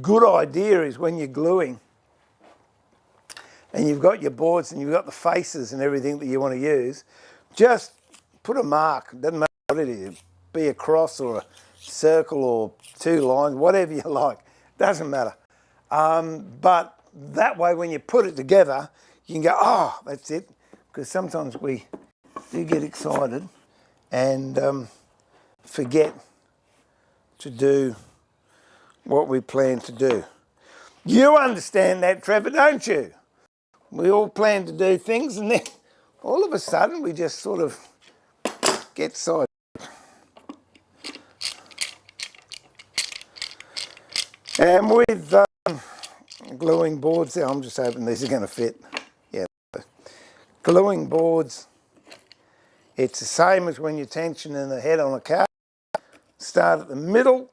good idea is when you're gluing and you've got your boards and you've got the faces and everything that you want to use, just put a mark. Doesn't matter what it is. Be a cross or a circle or two lines, whatever you like. Doesn't matter. But that way when you put it together, you can go, oh, that's it. Because sometimes we do get excited and forget to do what we plan to do. You understand that, Trevor, don't you? We all plan to do things and then all of a sudden we just sort of get sidetracked. And with gluing boards, I'm just hoping these are going to fit. Yeah, gluing boards, it's the same as when you're tensioning the head on a car. Start at the middle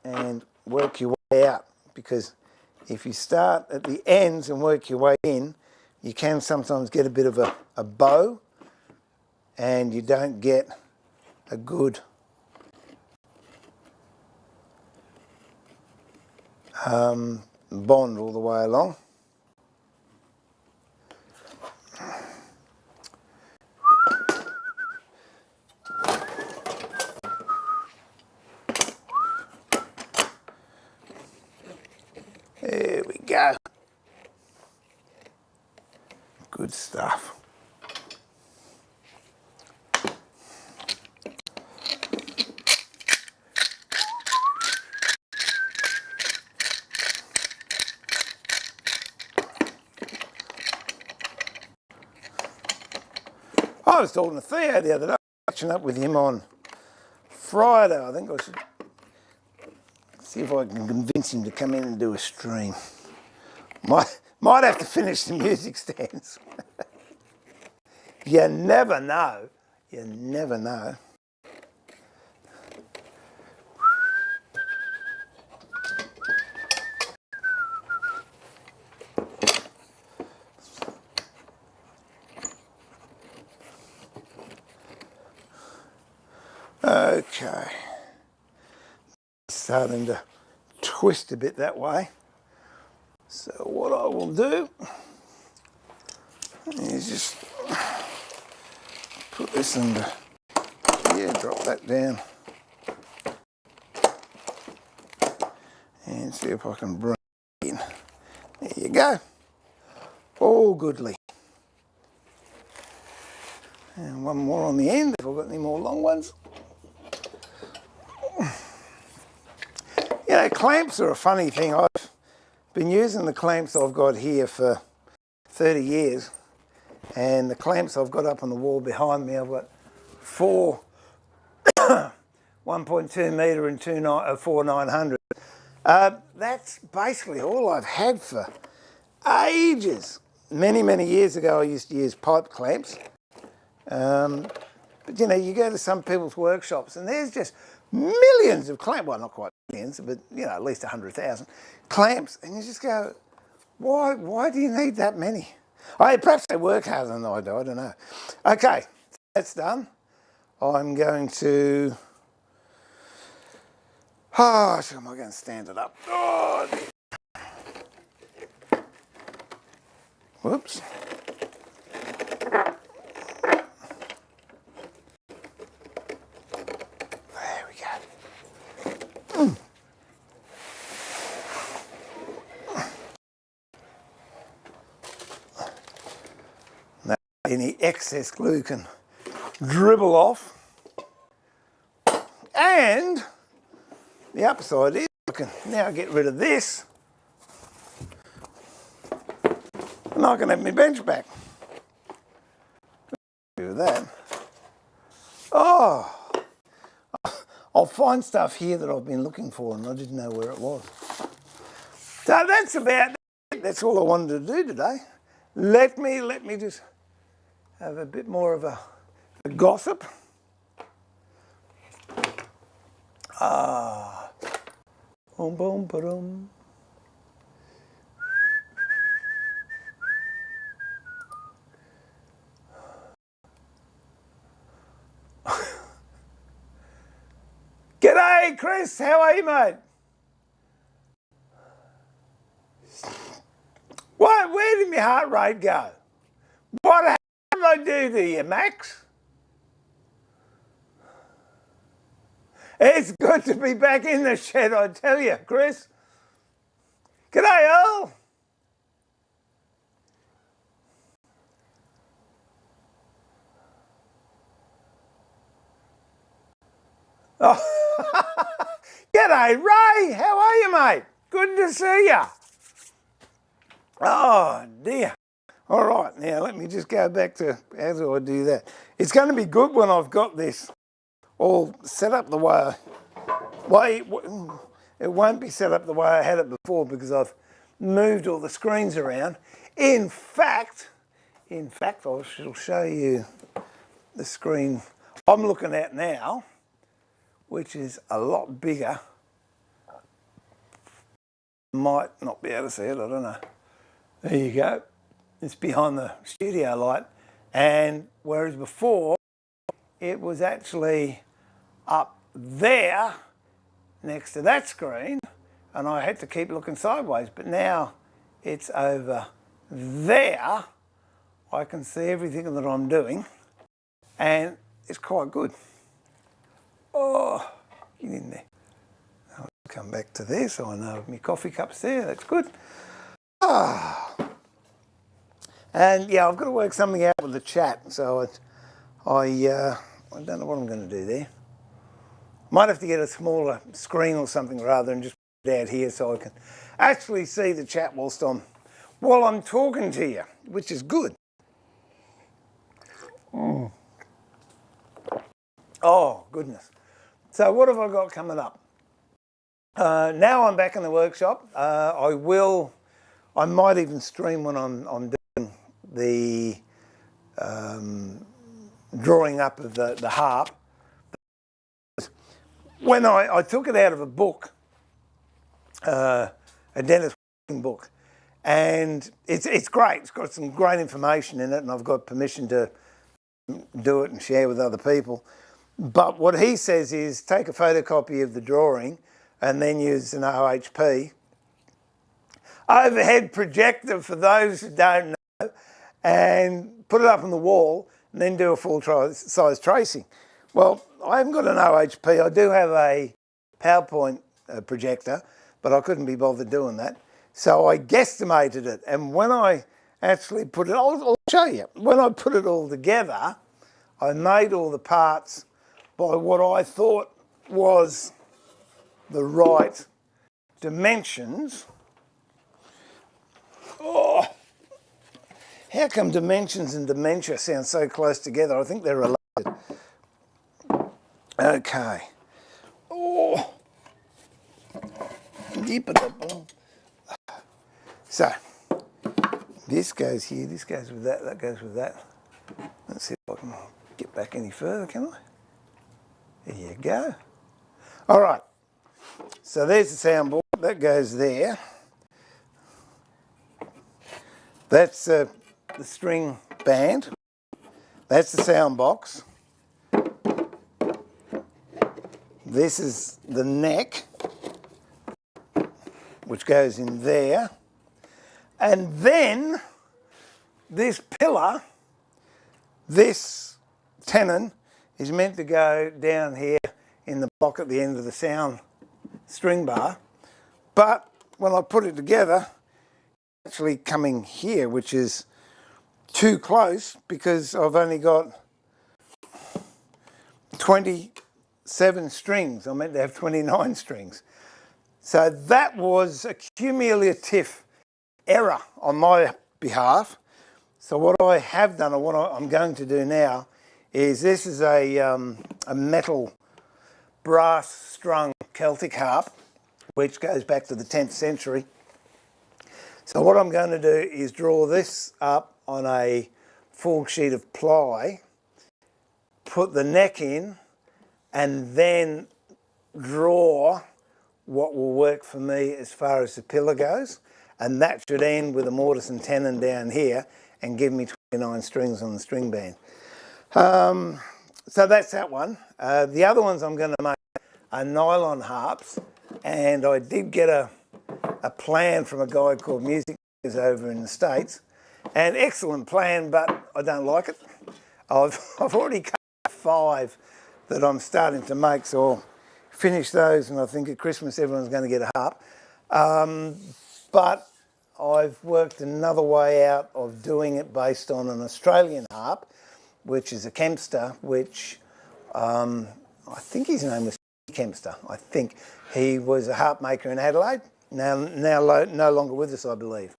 and work your way out, because if you start at the ends and work your way in, you can sometimes get a bit of a bow and you don't get a good bond all the way along. There we go. Good stuff. I was talking to Theo the other day, catching up with him on Friday. I think I should see if I can convince him to come in and do a stream. Might have to finish the music stands. You never know. You never know. Okay. Starting to twist a bit that way. So what I will do is just put this under here, drop that down, and see if I can bring it in. There you go. All goodly. And one more on the end if I've got any more long ones. You know, clamps are a funny thing. I've been using the clamps I've got here for 30 years, and the clamps I've got up on the wall behind me, I've got 4 1.2 metre and 4 900. That's basically all I've had for ages. Many years ago I used to use pipe clamps. But you know, you go to some people's workshops and there's just millions of clamps, well not quite millions, but you know, at least 100,000 clamps, and you just go, why do you need that many? Perhaps they work harder than I do, I don't know. Okay, that's done. I'm going to Oh, so am I going to stand it up? Oh, whoops. There we go. Now, any excess glue can dribble off. And the upside is I can now get rid of this and I can have my bench back. Do that. Oh, I'll find stuff here that I've been looking for and I didn't know where it was. So that's about it. That's all I wanted to do today. Let me just have a bit more of a gossip. Boom, boom, ba-dum. G'day, Chris. How are you, mate? What? Where did my heart rate go? What did I do to you, Max? It's good to be back in the shed, I tell you, Chris. G'day, Earl. Oh. G'day, Ray. How are you, mate? Good to see you. Oh, dear. All right, now let me just go back to how do I do that. It's going to be good when I've got this all set up the way it won't be set up the way I had it before because I've moved all the screens around. In fact, I shall show you the screen I'm looking at now, which is a lot bigger. Might not be able to see it, I don't know. There you go. It's behind the studio light. And whereas before, it was actually up there next to that screen and I had to keep looking sideways, but now it's over there. I can see everything that I'm doing and it's quite good. Oh, get in there. I'll come back to there so I know my coffee cup's there, that's good. Ah. And yeah, I've got to work something out with the chat, so I don't know what I'm going to do there. Might have to get a smaller screen or something rather and just put it out here so I can actually see the chat while I'm talking to you, which is good. Oh, goodness. So what have I got coming up? Now I'm back in the workshop. I might even stream when I'm doing the drawing up of the harp. When I took it out of a book, a dentist book, and it's great. It's got some great information in it, and I've got permission to do it and share with other people. But what he says is take a photocopy of the drawing and then use an OHP overhead projector for those who don't know, and put it up on the wall and then do a full size tracing. Well, I haven't got an OHP. I do have a PowerPoint projector, but I couldn't be bothered doing that. So I guesstimated it. And when I actually put it, I'll show you. When I put it all together, I made all the parts by what I thought was the right dimensions. Oh, how come dimensions and dementia sound so close together? I think they're related. Okay. Oh. So, this goes here, this goes with that, that goes with that. Let's see if I can get back any further, can I? There you go. All right. So there's the soundboard. That goes there. That's the string band. That's the sound box. this is the neck, which goes in there. And then this pillar, this tenon, is meant to go down here in the block at the end of the sound string bar. But when I put it together, it's actually coming here, which is too close because I've only got 27 strings. I'm meant to have 29 strings. So that was a cumulative error on my behalf. So what I have done, or what I'm going to do now, is this is a metal brass strung Celtic harp, which goes back to the 10th century. So what I'm going to do is draw this up on a full sheet of ply, put the neck in, and then draw what will work for me as far as the pillar goes. And that should end with a mortise and tenon down here and give me 29 strings on the string band. So that's that one. The other ones I'm going to make are nylon harps, and I did get a plan from a guy called Misc over in the States. An excellent plan, but I don't like it. I've already cut 5 that I'm starting to make, so I'll finish those, and I think at Christmas everyone's going to get a harp. But I've worked another way out of doing it based on an Australian harp, which is a Kempster, which I think his name was Kempster. I think he was a harp maker in Adelaide, now no longer with us, I believe.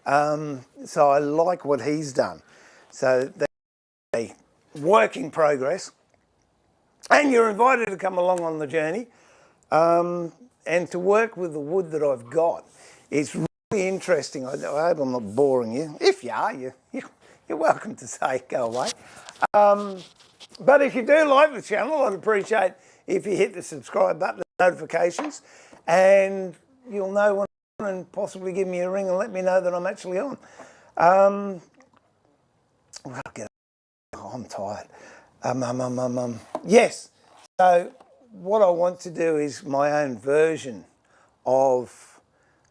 So I like what he's done. So that's a work in progress. And you're invited to come along on the journey and to work with the wood that I've got. It's really interesting. I hope I'm not boring you. If you are, you're welcome to say go away. But if you do like the channel, I'd appreciate if you hit the subscribe button and notifications, and you'll know when I'm on, and possibly give me a ring and let me know that I'm actually on. Well, I'm tired. Yes, so what I want to do is my own version of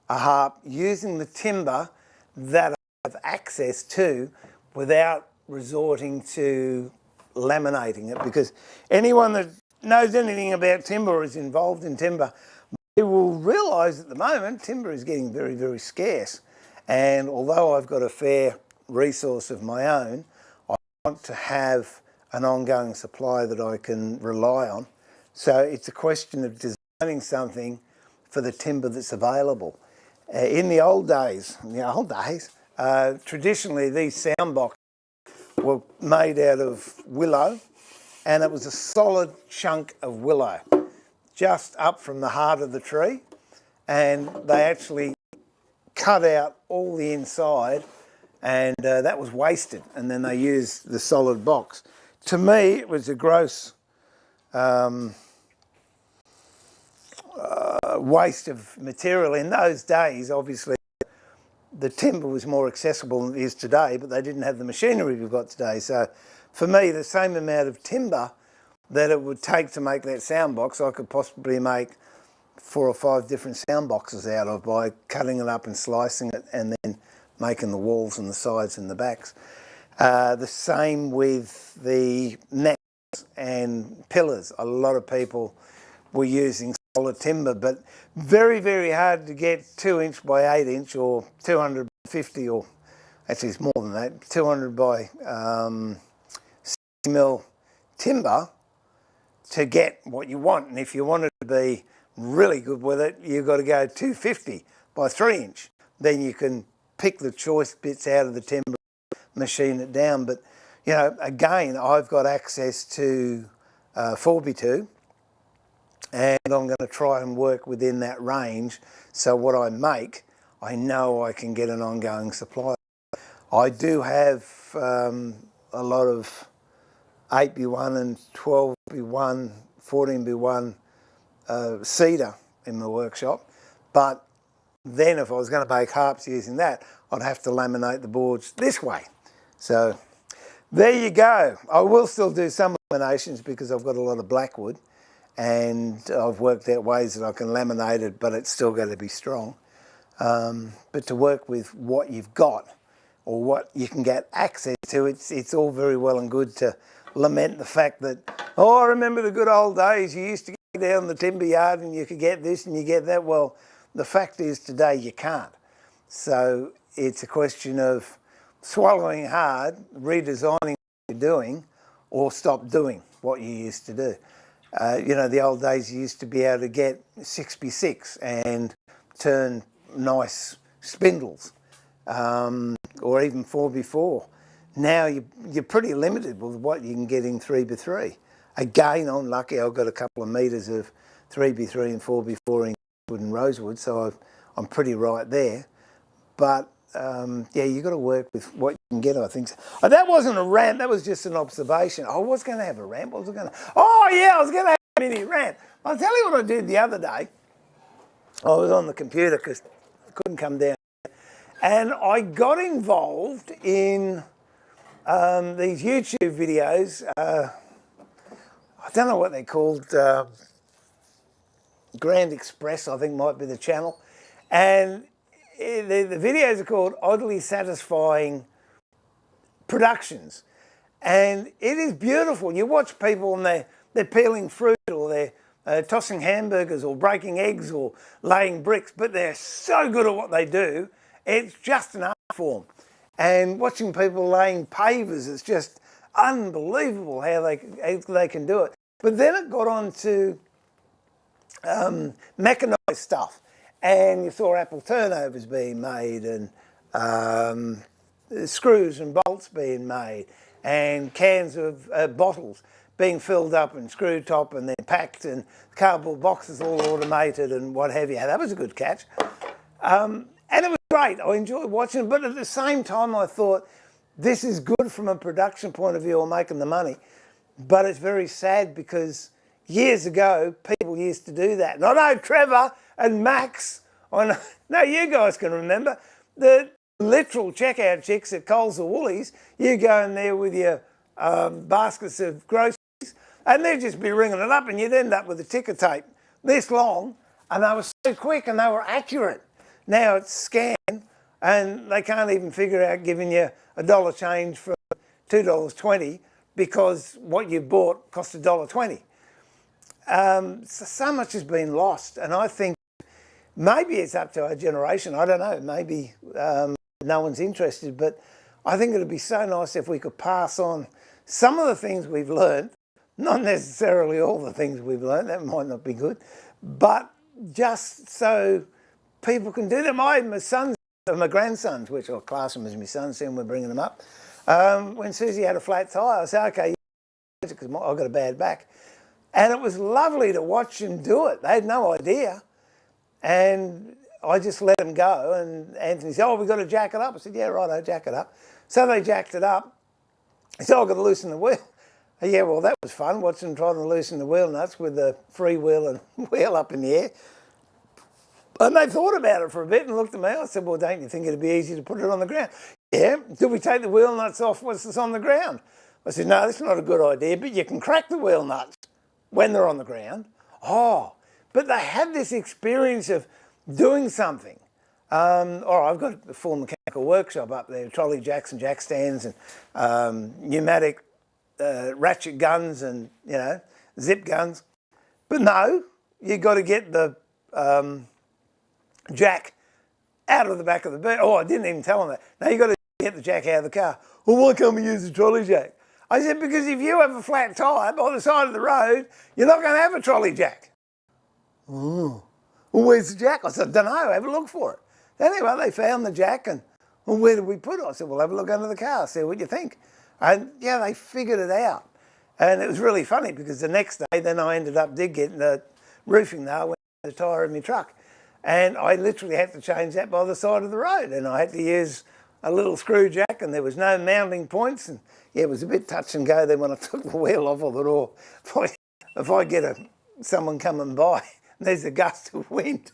a harp using the timber that I have access to without resorting to laminating it, because anyone that knows anything about timber or is involved in timber, they will realise at the moment timber is getting very, very scarce. And although I've got a fair resource of my own, I want to have an ongoing supply that I can rely on. So it's a question of designing something for the timber that's available. In the old days, traditionally these sound boxes were made out of willow, and it was a solid chunk of willow just up from the heart of the tree, and they actually cut out all the inside, and that was wasted, and then they used the solid box. To me, it was a gross waste of material. In those days, obviously, the timber was more accessible than it is today, but they didn't have the machinery we've got today. So for me, the same amount of timber that it would take to make that sound box, I could possibly make 4 or 5 different sound boxes out of by cutting it up and slicing it and then making the walls and the sides and the backs. The same with the necks and pillars. A lot of people were using solid timber, but very, very hard to get 2" by 8" or 250, or actually it's more than that, 200 by 60mm timber to get what you want. And if you wanted to be really good with it, you've got to go 250 by 3". Then you can pick the choice bits out of the timber, machine it down. But, you know, again, I've got access to 4x2, and I'm going to try and work within that range. So what I make, I know I can get an ongoing supply. I do have a lot of 8x1 and 12x1, 14x1 cedar in the workshop, but then if I was going to make harps using that, I'd have to laminate the boards this way. So there you go. I will still do some laminations because I've got a lot of blackwood, and I've worked out ways that I can laminate it, but it's still got to be strong. But to work with what you've got or what you can get access to, it's all very well and good to lament the fact that, oh, I remember the good old days, you used to go down the timber yard and you could get this and you get that. Well, the fact is today you can't. So it's a question of swallowing hard, redesigning what you're doing, or stop doing what you used to do. You know, the old days you used to be able to get 6x6 and turn nice spindles, or even 4x4. Now you're pretty limited with what you can get in 3x3. Again, I'm lucky I've got a couple of metres of 3x3 and 4x4 in wood and rosewood, so I'm pretty right there. But yeah, you've got to work with what you can get, I think. So. Oh, that wasn't a rant, that was just an observation. I was going to have a rant. What was I going to? Oh yeah, I was going to have a mini rant. I'll tell you what I did the other day. I was on the computer because I couldn't come down. And I got involved in these YouTube videos. I don't know what they're called. Grand Express, I think, might be the channel. And the videos are called Oddly Satisfying Productions. And it is beautiful. You watch people and they're peeling fruit, or they're tossing hamburgers, or breaking eggs, or laying bricks, but they're so good at what they do, it's just an art form. And watching people laying pavers, it's just unbelievable how they can do it. But then it got on to mechanised stuff, and you saw apple turnovers being made, and screws and bolts being made, and cans of bottles being filled up and screw top and then packed, and cardboard boxes all automated and what have you. That was a good catch. And it was great. I enjoyed watching it, but at the same time I thought, this is good from a production point of view or making the money, but it's very sad because years ago people used to do that. And I know Trevor and Max, I know you guys can remember, the literal checkout chicks at Coles or Woolies. You go in there with your baskets of groceries and they'd just be ringing it up, and you'd end up with a ticker tape this long, and they were so quick and they were accurate. Now it's scanned and they can't even figure out giving you $1 change for $2.20 because what you bought cost $1.20. So much has been lost, and I think maybe it's up to our generation. I don't know, maybe no one's interested, but I think it'd be so nice if we could pass on some of the things we've learned, not necessarily all the things we've learned, that might not be good, but just so people can do them. My sons, my grandsons, which I'll class them as my sons, soon we're bringing them up. When Susie had a flat tyre, I said, okay, because I've got a bad back. And it was lovely to watch them do it. They had no idea. And I just let them go. And Anthony said, oh, we've got to jack it up. I said, yeah, right, I'll jack it up. So they jacked it up. He said, oh, I've got to loosen the wheel. Yeah, well, that was fun, watching them trying to loosen the wheel nuts with the free wheel and wheel up in the air. And they thought about it for a bit and looked at me. I said, well, don't you think it'd be easy to put it on the ground? Yeah, do we take the wheel nuts off once it's on the ground? I said, no, that's not a good idea, but you can crack the wheel nuts when they're on the ground. Oh, but they had this experience of doing something. I've got a full mechanical workshop up there, trolley jacks and jack stands and pneumatic ratchet guns and, you know, zip guns. But no, you got to get the jack out of the back of the bed. Oh, I didn't even tell them that. No, you got to get the jack out of the car. Well, why can't we use the trolley jack? I said, because if you have a flat tyre by the side of the road, you're not going to have a trolley jack. Oh, well, where's the jack? I said, don't know, have a look for it. Anyway, they found the jack and, well, where did we put it? I said, well, have a look under the car, see what you think. And yeah, they figured it out. And it was really funny because the next day, then I did get the roofing nail went in the tyre of my truck. And I literally had to change that by the side of the road. And I had to use a little screw jack, and there was no mounting points. And yeah, it was a bit touch and go then when I took the wheel off. I thought, oh, if I get someone coming by and there's a gust of wind,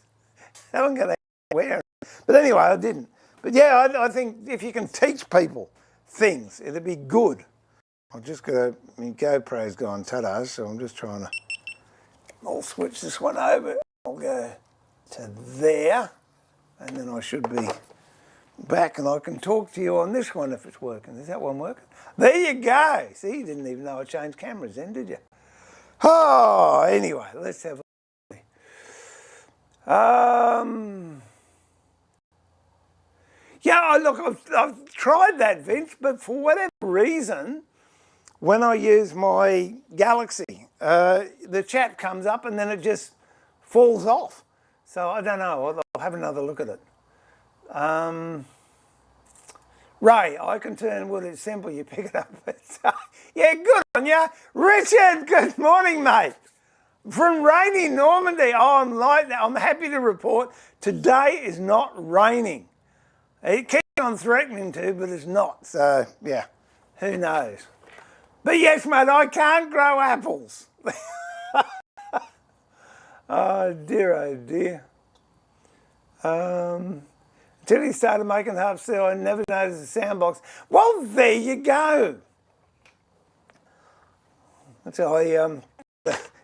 I'm going to wear it. But anyway, I didn't. But yeah, I think if you can teach people things, it'd be good. I've just got my GoPro's gone ta-da, so I'm just trying to I'll switch this one over. I'll go to there, and then I should be back and I can talk to you on this one if it's working. Is that one working? There you go. See, you didn't even know I changed cameras then, did you? Oh, anyway, let's have a yeah, look, I've tried that, Vince, but for whatever reason, when I use my Galaxy, the chat comes up and then it just falls off. So I don't know. I'll have another look at it. Ray, I can turn wood. It's simple. You pick it up. Yeah, good on you. Richard, good morning, mate. From rainy Normandy. Oh, I'm happy to report today is not raining. It keeps on threatening to, but it's not. So, yeah, who knows. But yes, mate, I can't grow apples. Oh, dear, oh, dear. Until he started making harps, so I never noticed the sound box. Well, there you go. So I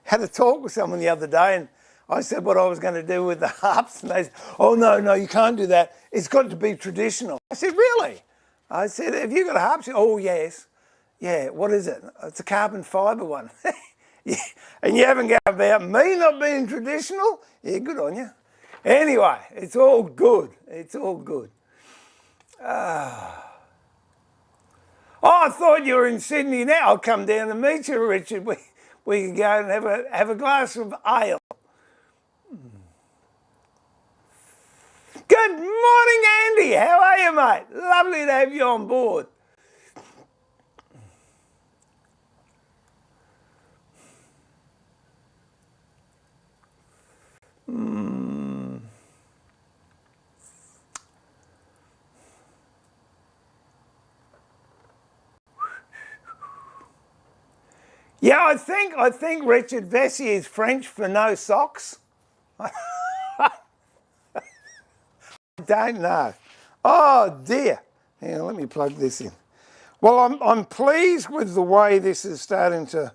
had a talk with someone the other day, and I said what I was going to do with the harps, and they said, oh, no, you can't do that. It's got to be traditional. I said, really? I said, have you got a harp? She said, oh, yes. Yeah, what is it? It's a carbon fibre one. Yeah. And you haven't got about me not being traditional? Yeah, good on you. Anyway, it's all good. It's all good. Oh, I thought you were in Sydney now. I'll come down to meet you, Richard. We can go and have a glass of ale. Good morning, Andy. How are you, mate? Lovely to have you on board. Yeah, I think Richard Vesey is French for no socks. I don't know. Oh dear. Hang on, let me plug this in. Well, I'm pleased with the way this is starting to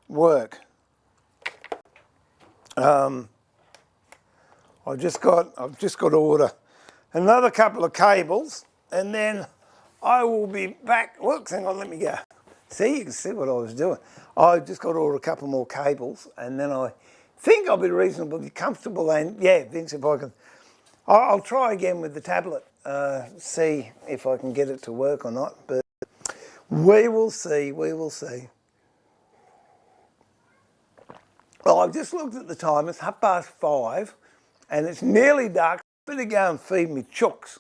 work. I've just got to order another couple of cables, and then I will be back. Look, hang on, let me go. See, you can see what I was doing. I just got to order a couple more cables, and then I think I'll be reasonably comfortable. And yeah, Vince, if I can, I'll try again with the tablet, see if I can get it to work or not. But we will see. We will see. Well, I've just looked at the time. It's 5:30, and it's nearly dark. Better go and feed me chooks.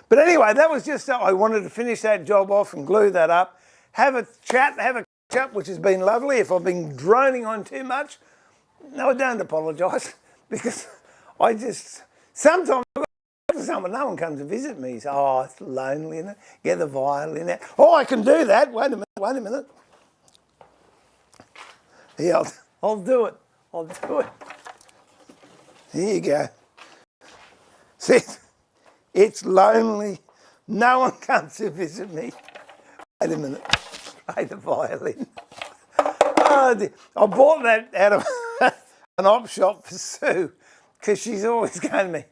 But anyway, that was just I wanted to finish that job off and glue that up. Have a chat, have a catch up, which has been lovely. If I've been droning on too much, no, I don't apologise, because I just, sometimes someone, no one comes to visit me. So, oh, it's lonely, isn't it? Get the violin out. Oh, I can do that. Wait a minute. Yeah, I'll do it. I'll do it. Here you go. See, it's lonely. No one comes to visit me. Wait a minute. Play the violin. Oh, dear. I bought that out of an op shop for Sue, because she's always going to me,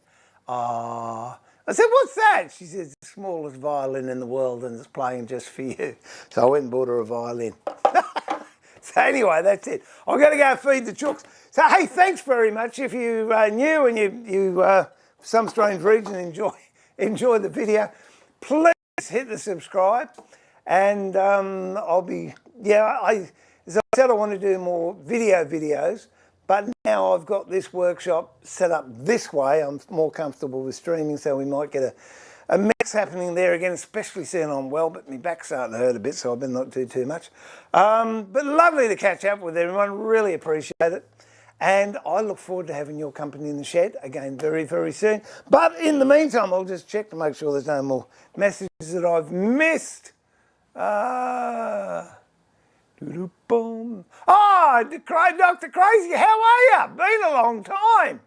oh. I said, what's that? She says, the smallest violin in the world, and it's playing just for you. So I went and bought her a violin. So anyway, that's it. I've got to go feed the chooks. So hey, thanks very much. If you new and you for some strange reason enjoy the video, please hit the subscribe. And I'll be, as I said, I want to do more videos, but now I've got this workshop set up this way. I'm more comfortable with streaming, so we might get a mix happening there again, especially seeing I'm well, but my back's starting to hurt a bit, so I better not do too much. But lovely to catch up with everyone, really appreciate it. And I look forward to having your company in the shed again very, very soon. But in the meantime, I'll just check to make sure there's no more messages that I've missed. Boom. Oh, Dr. Crazy, how are you? Been a long time.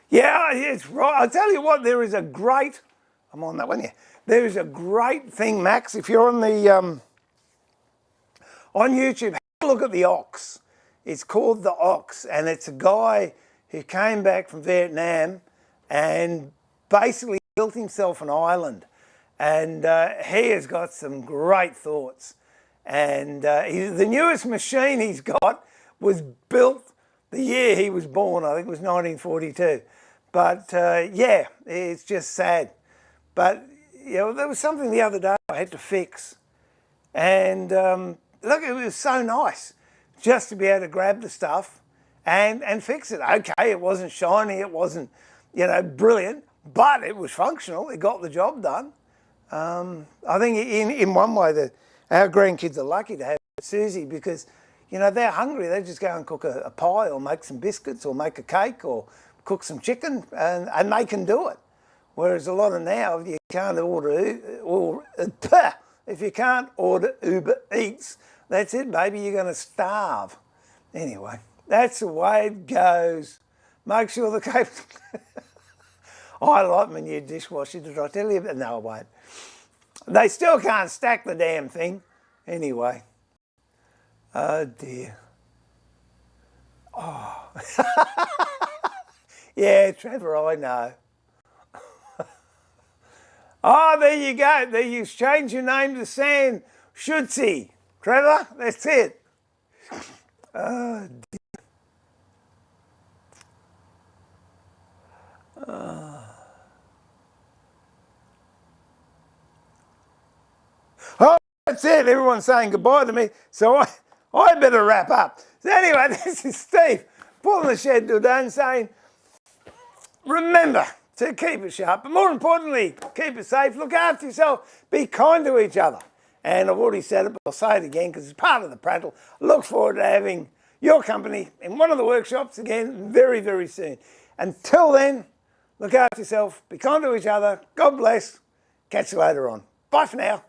Yeah, it's right. I'll tell you what, there is a great I'm on that one, yeah. There's a great thing, Max, if you're on the on YouTube, have a look at the Ox. It's called the Ox, and it's a guy who came back from Vietnam and basically built himself an island. And he has got some great thoughts. And the newest machine he's got was built the year he was born. I think it was 1942. But yeah, it's just sad. But you know, there was something the other day I had to fix. And look, it was so nice just to be able to grab the stuff and fix it. Okay, it wasn't shiny, it wasn't, you know, brilliant, but it was functional. It got the job done. I think in one way our grandkids are lucky to have Susie because, you know, they're hungry. They just go and cook a pie or make some biscuits or make a cake or cook some chicken and they can do it. Whereas a lot of now, if you can't order Uber Eats, that's it, baby, you're going to starve. Anyway, that's the way it goes. Make sure the cake... I like my new dishwasher, did I tell you? No, I won't. They still can't stack the damn thing. Anyway. Oh, dear. Oh. Yeah, Trevor, I know. Oh, there you go. There you change your name to Sam Schutze. Trevor, that's it. Oh, dear. Oh, that's it. Everyone's saying goodbye to me, so I better wrap up. So anyway, this is Steve pulling the shed door down saying, remember to keep it sharp, but more importantly, keep it safe, look after yourself, be kind to each other. And I've already said it, but I'll say it again because it's part of the prattle. Look forward to having your company in one of the workshops again very, very soon. Until then, look after yourself, be kind to each other, God bless, catch you later on. Bye for now.